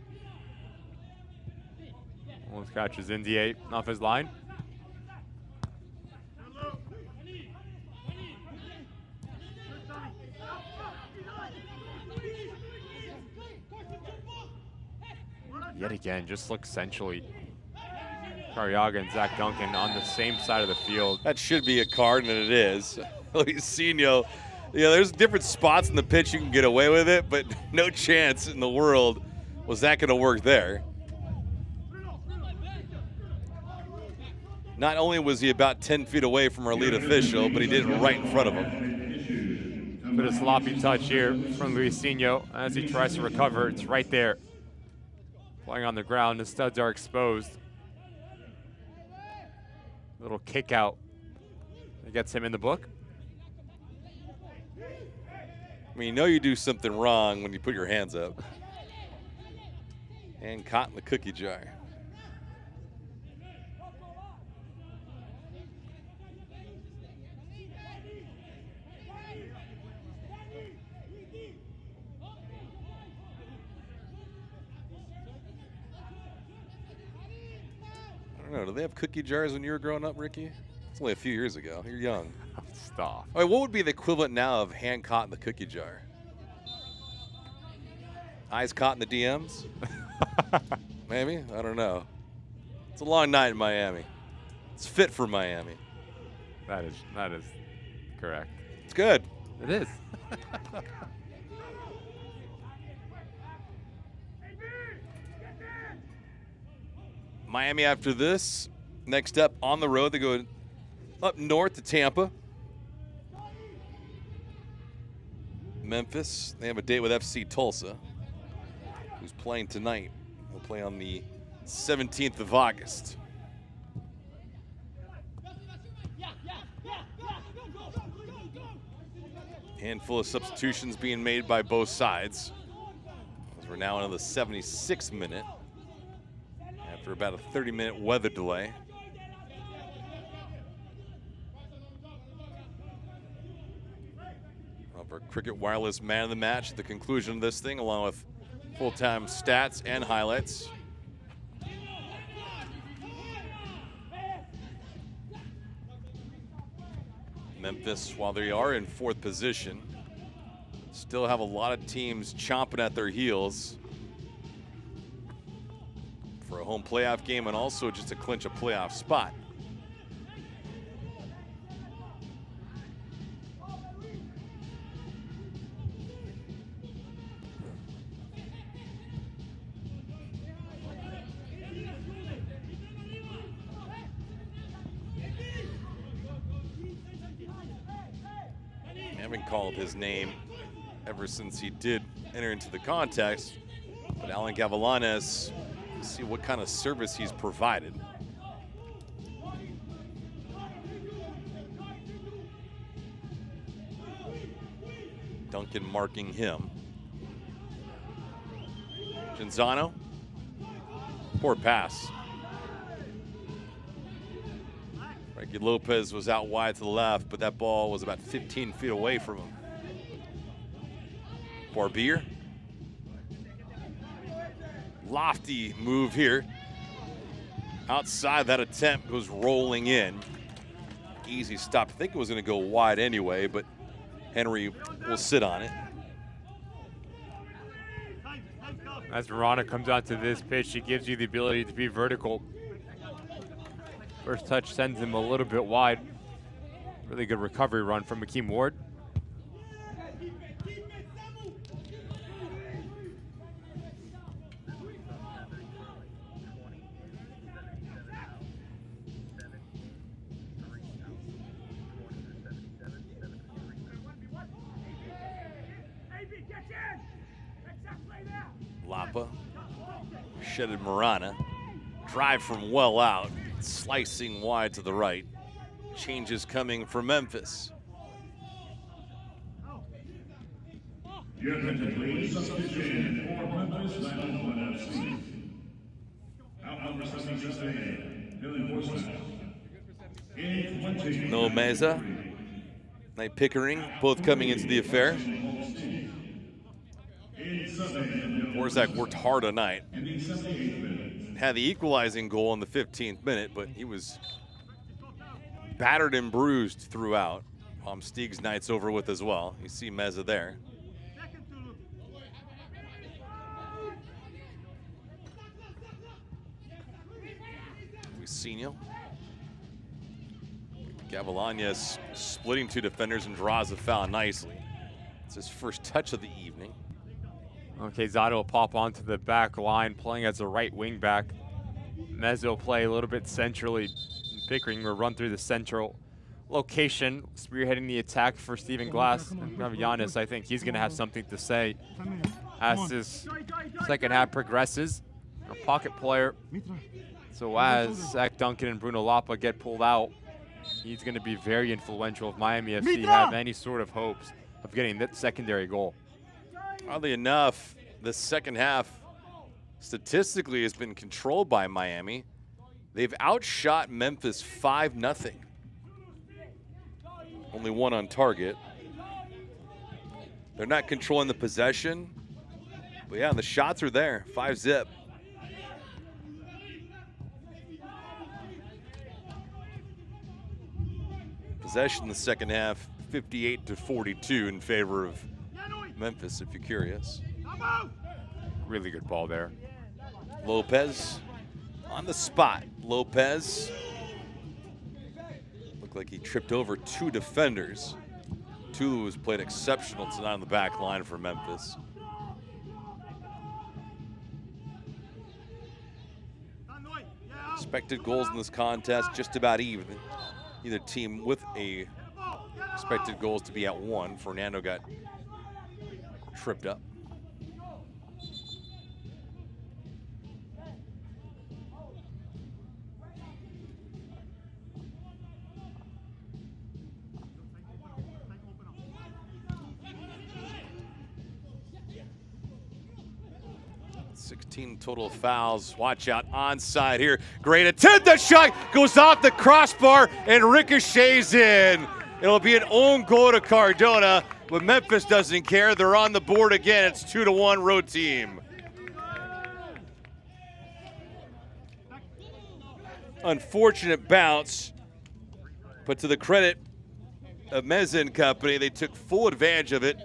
Almost catches India off his line. Yet again, just looks essentially Cariaga and Zach Duncan on the same side of the field. That should be a card, and it is. Luisinho Yeah, there's different spots in the pitch you can get away with it, but no chance in the world was that going to work there. Not only was he about 10 feet away from our lead official, but he did it right in front of him. Bit of sloppy touch here from Luisinho as he tries to recover. It's right there. Playing on the ground, the studs are exposed. Little kick out that gets him in the book. I mean, you know you do something wrong when you put your hands up. And caught in the cookie jar. I don't know, do they have cookie jars when you were growing up, Ricky? It's only a few years ago. You're young. Stop. All right, what would be the equivalent now of hand caught in the cookie jar? Eyes caught in the DMs? Maybe? I don't know. It's a long night in Miami. It's fit for Miami. That is correct. It's good. It is. Miami after this. Next up on the road, they go up north to Tampa. Memphis, they have a date with FC Tulsa, who's playing tonight. They'll play on the 17th of August. Handful of substitutions being made by both sides, as we're now into the 76th minute after about a 30-minute weather delay. Our Cricket Wireless man of the match at the conclusion of this thing, along with full-time stats and highlights. Memphis, while they are in 4th position, still have a lot of teams chomping at their heels for a home playoff game and also just to clinch a playoff spot. Haven't called his name ever since he did enter into the contest, but Alan Gavilanes, see what kind of service he's provided. Duncan marking him. Genzano, poor pass. Frank Lopez was out wide to the left, but that ball was about 15 feet away from him. Barbier. Lofty move here. Outside that attempt, goes rolling in. Easy stop. I think it was going to go wide anyway, but Henry will sit on it. As Verona comes onto this pitch, he gives you the ability to be vertical. First touch sends him a little bit wide. Really good recovery run from Akeem Ward. Lapa, shedded Marana. Drive from well out, slicing wide to the right. Changes coming for Memphis. Substitution for Memphis FC. Out number 77, filling force. No Meza, Knight Pickering, both coming into the affair. Borzak worked hard tonight. Had the equalizing goal in the 15th minute, but he was battered and bruised throughout. Steeg's night's over with as well. You see Meza there. Luisinho. Gavilanes splitting two defenders and draws the foul nicely. It's his first touch of the evening. Okay, Zada will pop onto the back line, playing as a right wing back. Mez will play a little bit centrally. Pickering will run through the central location, spearheading the attack for Steven Glass. And Giannis, I think he's going to have something to say as this second half progresses. A pocket player. So as Zach Duncan and Bruno Lapa get pulled out, he's going to be very influential if Miami FC have any sort of hopes of getting that secondary goal. Oddly enough, the second half statistically has been controlled by Miami. They've outshot Memphis 5-0. Only one on target. They're not controlling the possession, but yeah, the shots are there. 5-zip. Possession in the second half, 58-42 in favor of Memphis, if you're curious. Really good ball there. Lopez on the spot. Lopez looked like he tripped over two defenders. Tulu has played exceptional tonight on the back line for Memphis. Expected goals in this contest, just about even. Either team with a expected goals to be at 1. Fernando got tripped up. Total fouls. Watch out, onside here. Great attempt. The shot goes off the crossbar and ricochets in. It'll be an own goal to Cardona, but Memphis doesn't care. They're on the board again. It's 2-1 road team. Unfortunate bounce, but to the credit of Mez & Company, they took full advantage of it,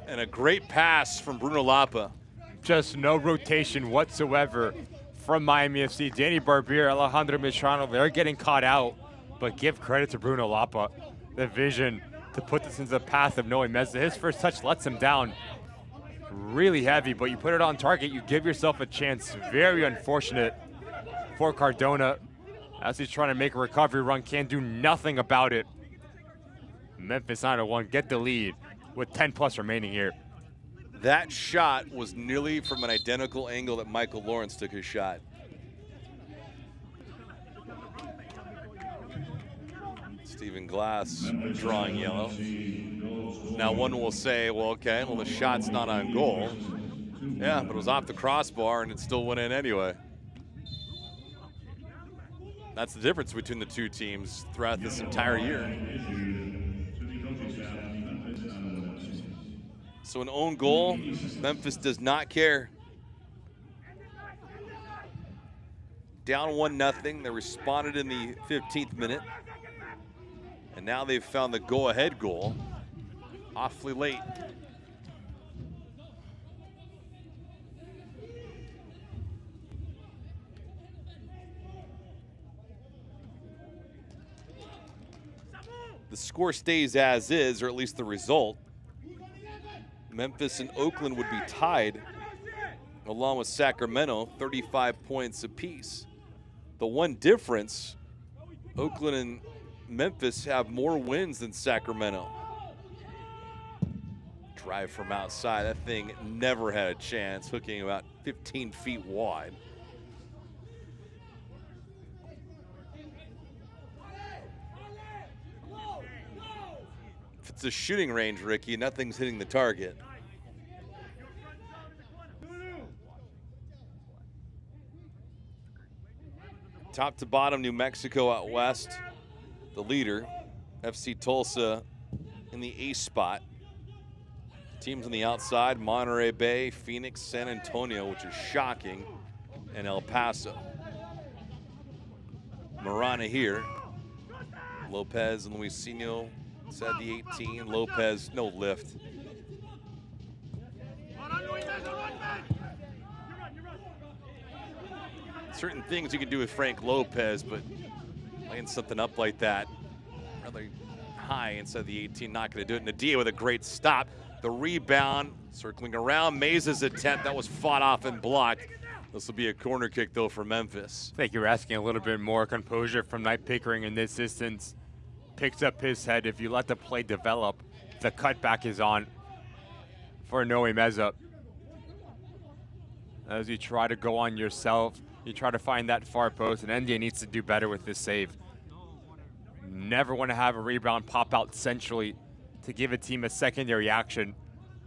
and a great pass from Bruno Lapa. Just no rotation whatsoever from Miami FC. Danny Barbier, Alejandro Mitrano, they're getting caught out, but give credit to Bruno Lapa. The vision to put this into the path of knowing Meza. His first touch lets him down really heavy, but you put it on target, you give yourself a chance. Very unfortunate for Cardona as he's trying to make a recovery run, can't do nothing about it. Memphis 9-1, get the lead with 10 plus remaining here. That shot was nearly from an identical angle that Michael Lawrence took his shot. Steven Glass drawing yellow. Now one will say, well, okay, well the shot's not on goal. Yeah, but it was off the crossbar and it still went in anyway. That's the difference between the two teams throughout this entire year. So an own goal, Memphis does not care. Down 1-0, they responded in the 15th minute. And now they've found the go-ahead goal awfully late. The score stays as is, or at least the result. Memphis and Oakland would be tied, along with Sacramento, 35 points apiece. The one difference, Oakland and Memphis have more wins than Sacramento. Drive from outside, that thing never had a chance, hooking about 15 feet wide. If it's a shooting range, Ricky, nothing's hitting the target. Top to bottom, New Mexico out west. The leader, FC Tulsa in the ace spot. Teams on the outside, Monterey Bay, Phoenix, San Antonio, which is shocking, and El Paso. Marana here. Lopez and Luisinho inside the 18. Lopez, no lift. Certain things you can do with Frank Lopez, but laying something up like that, rather high inside the 18, not going to do it. Nadia with a great stop, the rebound, circling around. Mesa's attempt, that was fought off and blocked. This will be a corner kick, though, for Memphis. I think you're asking a little bit more composure from Knight Pickering in this instance. Picks up his head. If you let the play develop, the cutback is on for Noe Meza. As you try to go on yourself, you try to find that far post, and NBA needs to do better with this save. Never want to have a rebound pop out centrally to give a team a secondary action.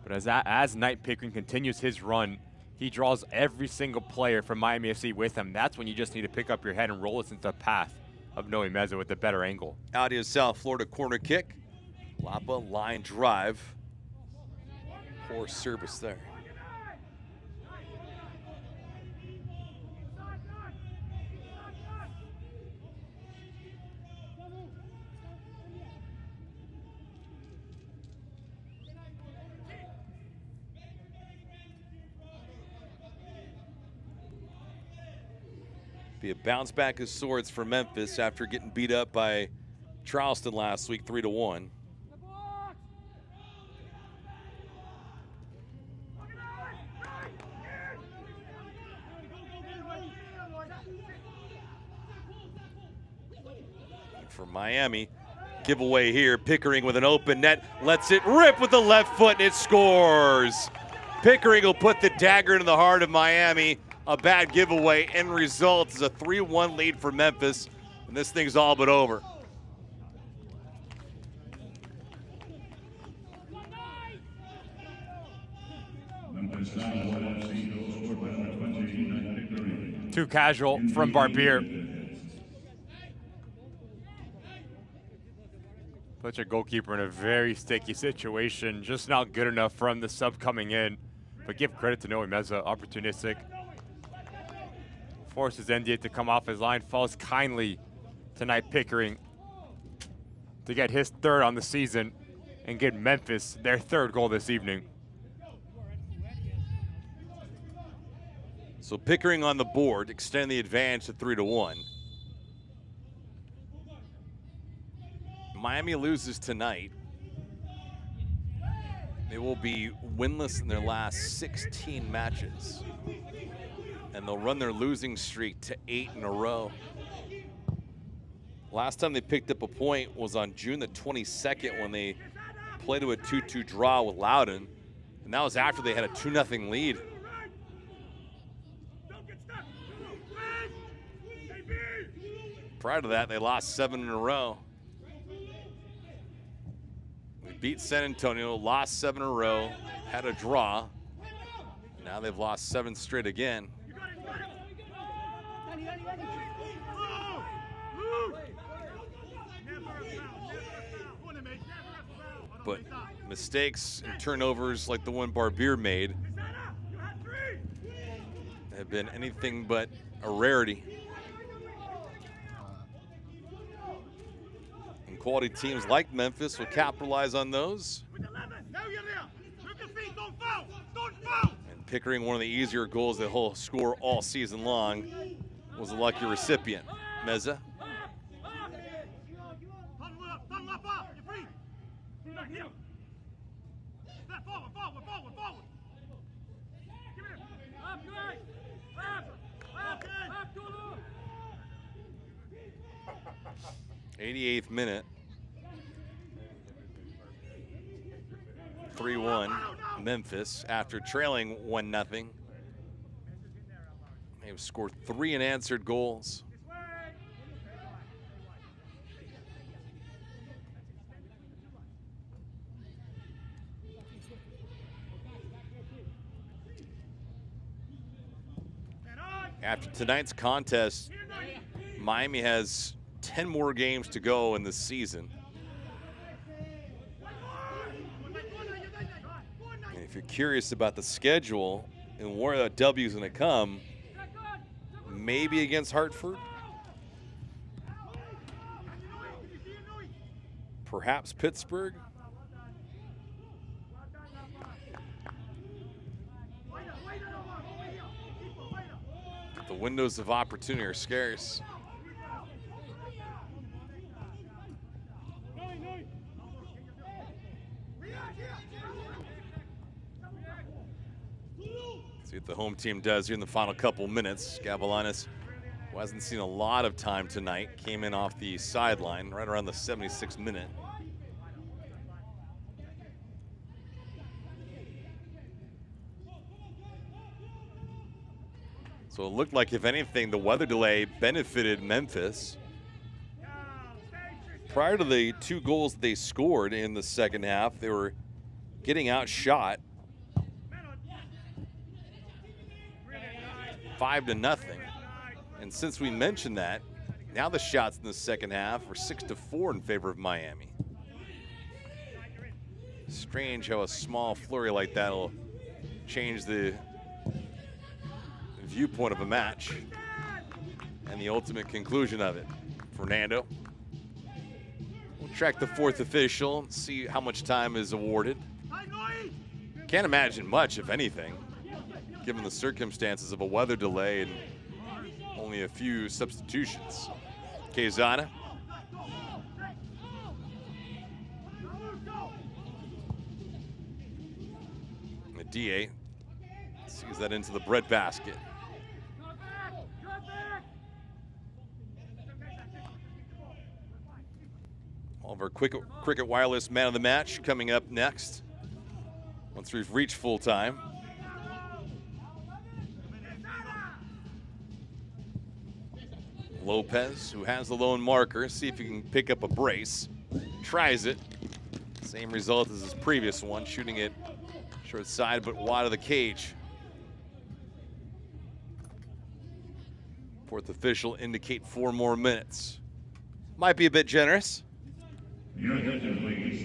But as Knight Pickering continues his run, he draws every single player from Miami FC with him. That's when you just need to pick up your head and roll us into the path of Noe Meza with a better angle. Out is South Florida corner kick. Lapa line drive. Poor service there. Be a bounce back of sorts for Memphis after getting beat up by Charleston last week, 3-1. And for Miami, giveaway here. Pickering with an open net, lets it rip with the left foot, and it scores. Pickering will put the dagger into the heart of Miami. A bad giveaway. End result is a 3-1 lead for Memphis, and this thing's all but over. Too casual from Barbier. Puts your goalkeeper in a very sticky situation. Just not good enough from the sub coming in. But give credit to Noe Meza, opportunistic. Forces NDA to come off his line, falls kindly to Knight Pickering to get his third on the season and get Memphis their third goal this evening. So Pickering on the board, extend the advantage to 3-1. Miami loses tonight. They will be winless in their last 16 matches. And they'll run their losing streak to 8 in a row. Last time they picked up a point was on June the 22nd when they played to a 2-2 draw with Loudoun. And that was after they had a 2-0 lead. Prior to that, they lost 7 in a row. They beat San Antonio, lost 7 in a row, had a draw. Now they've lost 7 straight again. But mistakes and turnovers like the one Barbier made have been anything but a rarity. And quality teams like Memphis will capitalize on those. And Pickering, one of the easier goals that he'll score all season long, was a lucky recipient. Meza. '88th minute. 3-1 Memphis after trailing 1-0. They've scored 3 unanswered goals. After tonight's contest, Miami has 10 more games to go in this season. And if you're curious about the schedule and where that W is going to come, maybe against Hartford, perhaps Pittsburgh. The windows of opportunity are scarce. See what the home team does here in the final couple minutes. Gavalanis, who hasn't seen a lot of time tonight, came in off the sideline right around the 76th minute. So it looked like, if anything, the weather delay benefited Memphis. Prior to the 2 goals they scored in the second half, they were getting outshot 5-0. And since we mentioned that, now the shots in the second half are 6-4 in favor of Miami. Strange how a small flurry like that will change the viewpoint of a match and the ultimate conclusion of it. Fernando. We'll track the 4th official and see how much time is awarded. Can't imagine much, if anything, given the circumstances of a weather delay and only a few substitutions. Quezada. The DA sees that into the breadbasket. All of our Cricket Wireless Man of the Match coming up next, once we've reached full time. Lopez, who has the lone marker, see if he can pick up a brace. Tries it. Same result as his previous one, shooting it short side but wide of the cage. 4th official indicate 4 more minutes. Might be a bit generous. Your attention, please.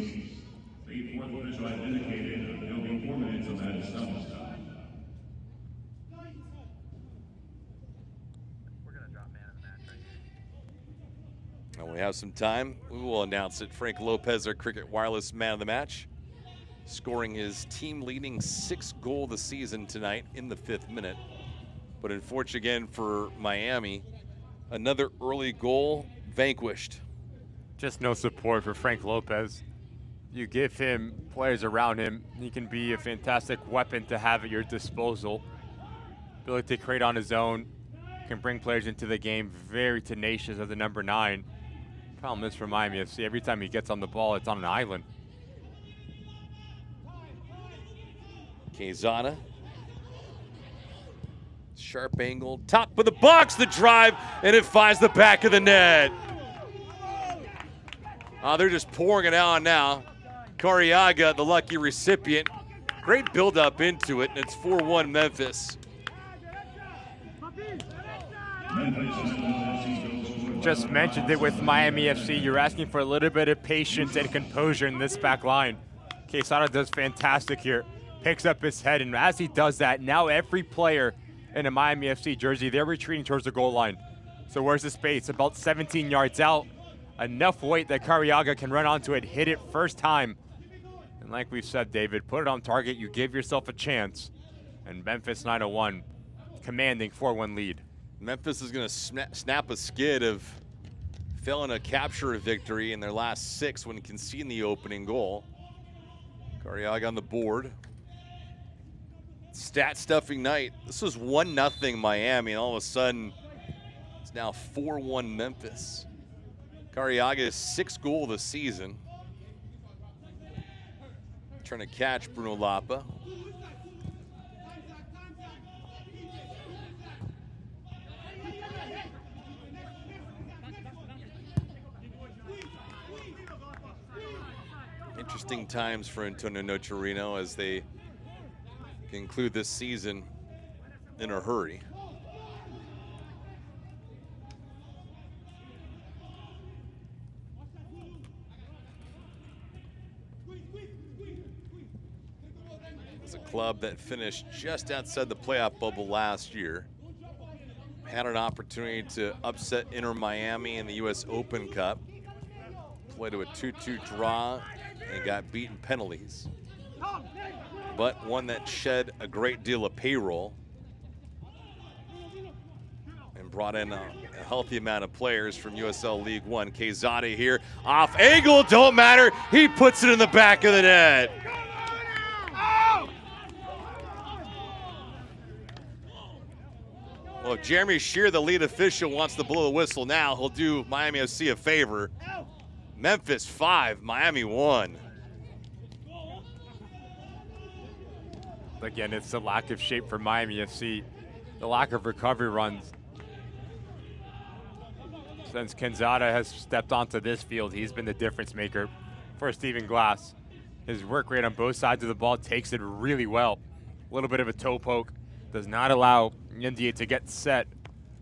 The 4th official has indicated there will be 4 minutes of added stoppage time. And we have some time. We will announce it. Frank Lopez, our Cricket Wireless Man of the Match, scoring his team-leading 6th goal of the season tonight in the 5th minute. But unfortunately again for Miami, another early goal vanquished. Just no support for Frank Lopez. You give him players around him, he can be a fantastic weapon to have at your disposal. Ability to create on his own, can bring players into the game, very tenacious as a number 9. Problem is for Miami FC, every time he gets on the ball, it's on an island. Quezada. Sharp angle, top of the box, the drive, and it finds the back of the net. Oh, they're just pouring it on now. Cariaga, the lucky recipient. Great build-up into it, and it's 4-1 Memphis. Just mentioned it with Miami FC. You're asking for a little bit of patience and composure in this back line. Quezada does fantastic here. Picks up his head, and as he does that, now every player in a Miami FC jersey, they're retreating towards the goal line. So where's the space? About 17 yards out. Enough weight that Cariaga can run onto it, hit it first time. And like we've said, David, put it on target, you give yourself a chance. And Memphis 901, commanding 4-1 lead. Memphis is going to snap a skid of failing to capture a victory in their last 6 when conceding the opening goal. Cariaga on the board. Stat-stuffing night. This was 1-0 Miami, and all of a sudden, it's now 4-1 Memphis. Cariaga's 6th goal of the season. Trying to catch Bruno Lapa. Interesting times for Antonio Nocerino as they conclude this season in a hurry. It's a club that finished just outside the playoff bubble last year. Had an opportunity to upset Inter Miami in the US Open Cup. Played to a 2-2 draw and got beaten penalties. But one that shed a great deal of payroll and brought in a healthy amount of players from USL League One. Quezada here, off angle, don't matter. He puts it in the back of the net. Well, if Jeremy Shear, the lead official, wants to blow the whistle now, he'll do Miami FC a favor. Memphis 5, Miami 1. Again, it's the lack of shape for Miami FC, the lack of recovery runs. Since Kenzada has stepped onto this field, he's been the difference maker for Stephen Glass. His work rate on both sides of the ball takes it really well. A little bit of a toe poke, does not allow India to get set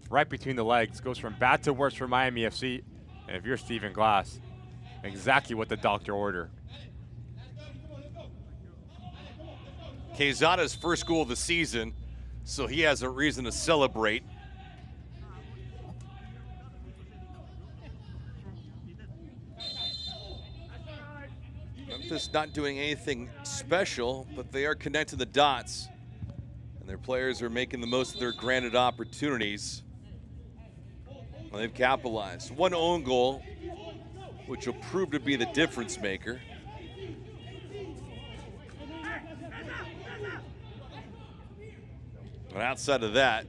right between the legs. Goes from bad to worse for Miami FC. And if you're Stephen Glass, exactly what the doctor ordered. Quezada's first goal of the season, so he has a reason to celebrate. Memphis not doing anything special, but they are connecting the dots. And their players are making the most of their granted opportunities. Well, they've capitalized. One own goal, which will prove to be the difference maker. But outside of that,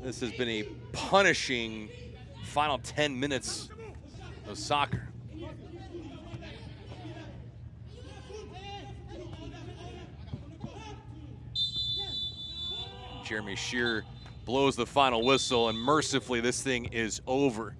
this has been a punishing final 10 minutes of soccer. Jeremy Shear blows the final whistle, and mercifully this thing is over.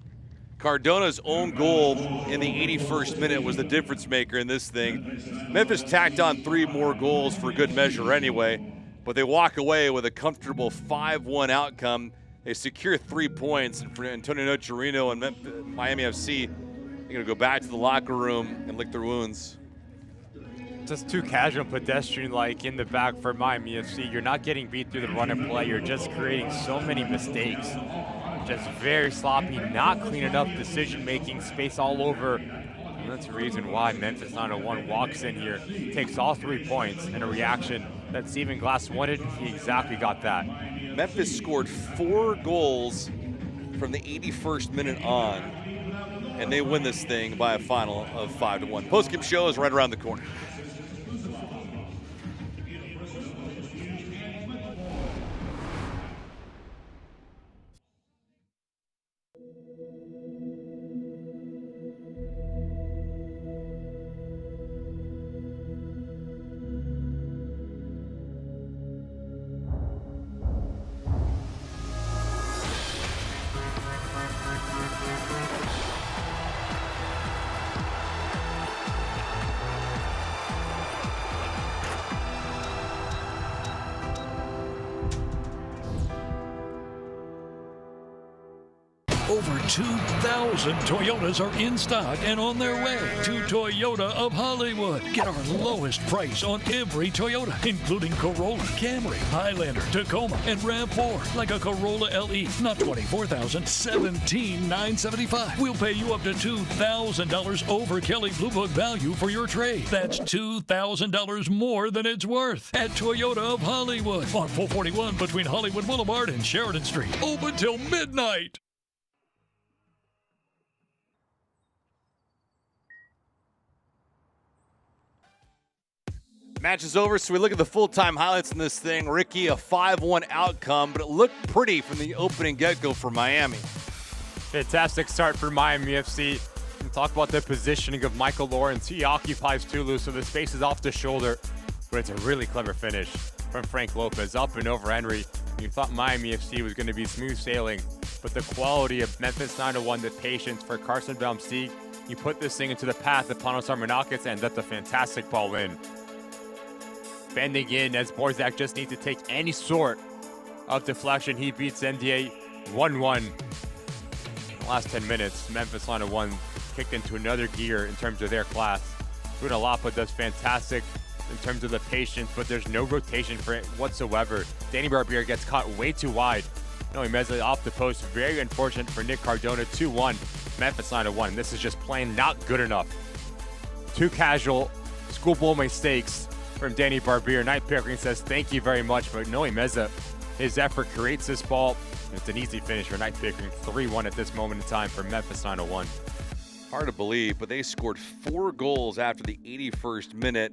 Cardona's own goal in the 81st minute was the difference maker in this thing. Memphis tacked on 3 more goals for good measure anyway, but they walk away with a comfortable 5-1 outcome. They secure 3 points, and for Antonio Nocerino and Miami FC, they're gonna go back to the locker room and lick their wounds. Just too casual, pedestrian-like in the back for Miami FC. You're not getting beat through the run and play. You're just creating so many mistakes. Just very sloppy, not clean enough decision-making, space all over. And that's the reason why Memphis 901 walks in here, takes all 3 points, and a reaction that Stephen Glass wanted, he exactly got that. Memphis scored 4 goals from the 81st minute on, and they win this thing by a final of 5-1. Postgame show is right around the corner. Over 2,000 Toyotas are in stock and on their way to Toyota of Hollywood. Get our lowest price on every Toyota, including Corolla, Camry, Highlander, Tacoma, and RAV4. Like a Corolla LE, not $24,000, $17,975. We'll pay you up to $2,000 over Kelley Blue Book value for your trade. That's $2,000 more than it's worth at Toyota of Hollywood on 441 between Hollywood Boulevard and Sheridan Street. Open till midnight. Match is over, so we look at the full-time highlights in this thing. Ricky, a 5-1 outcome, but it looked pretty from the opening get-go for Miami. Fantastic start for Miami FC. We'll talk about the positioning of Michael Lawrence. He occupies Tulu, so the space is off the shoulder, but it's a really clever finish from Frank Lopez up and over Henry. You thought Miami FC was going to be smooth sailing, but the quality of Memphis 901, the patience for Carson Baumsteig, you put this thing into the path of Panos Armenakis, and that's a fantastic ball in. Bending in as Borzak just needs to take any sort of deflection. He beats NDA 1-1. The last 10 minutes, Memphis 901 kicked into another gear in terms of their class. Brunalapa does fantastic in terms of the patience, but there's no rotation for it whatsoever. Danny Barbier gets caught way too wide. Noe Meza off the post. Very unfortunate for Nick Cardona. 2-1. Memphis 901. This is just plain not good enough. Too casual. Schoolboy mistakes from Danny Barbier. Knight Pickering says thank you very much, but Noe Meza, his effort creates this ball. It's an easy finish for Knight Pickering. 3-1 at this moment in time for Memphis 901. Hard to believe, but they scored 4 goals after the 81st minute.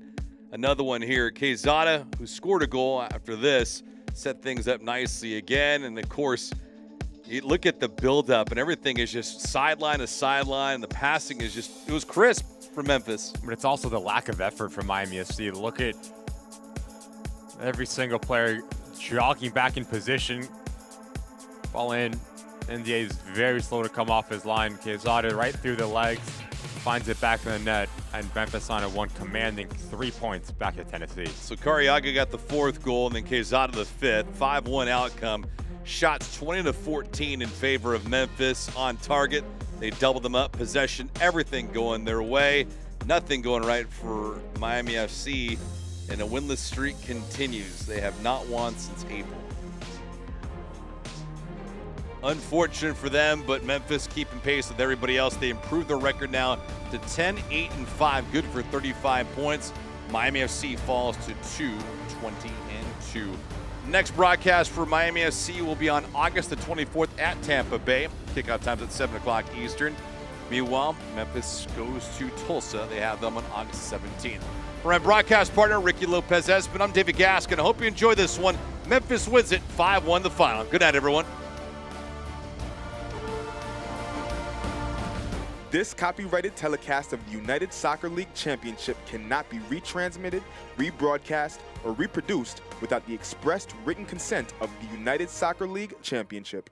Another one here, Quezada, who scored a goal after this, set things up nicely again. And, of course, you look at the buildup, and everything is just sideline to sideline. And the passing is just, it was crisp for Memphis. But it's also the lack of effort from Miami FC. Look at every single player jogging back in position. Ball in. NDA is very slow to come off his line. Quezada right through the legs. Finds it back in the net. And Memphis on a one commanding 3 points back at Tennessee. So Cariaga got the 4th goal, and then Quezada the 5th. 5-1 outcome. Shots 20-14 in favor of Memphis on target. They doubled them up. Possession, everything going their way. Nothing going right for Miami FC. And a winless streak continues. They have not won since April. Unfortunate for them, but Memphis keeping pace with everybody else. They improved their record now to 10-8-5, good for 35 points. Miami FC falls to 2-20-2. Next broadcast for Miami FC will be on August the 24th at Tampa Bay. Kickoff times at 7 o'clock Eastern. Meanwhile, Memphis goes to Tulsa. They have them on August 17th. For my broadcast partner, Ricky Lopez-Espin, I'm David Gaskin. I hope you enjoy this one. Memphis wins it 5-1 the final. Good night, everyone. This copyrighted telecast of the United Soccer League Championship cannot be retransmitted, rebroadcast, or reproduced without the expressed written consent of the United Soccer League Championship.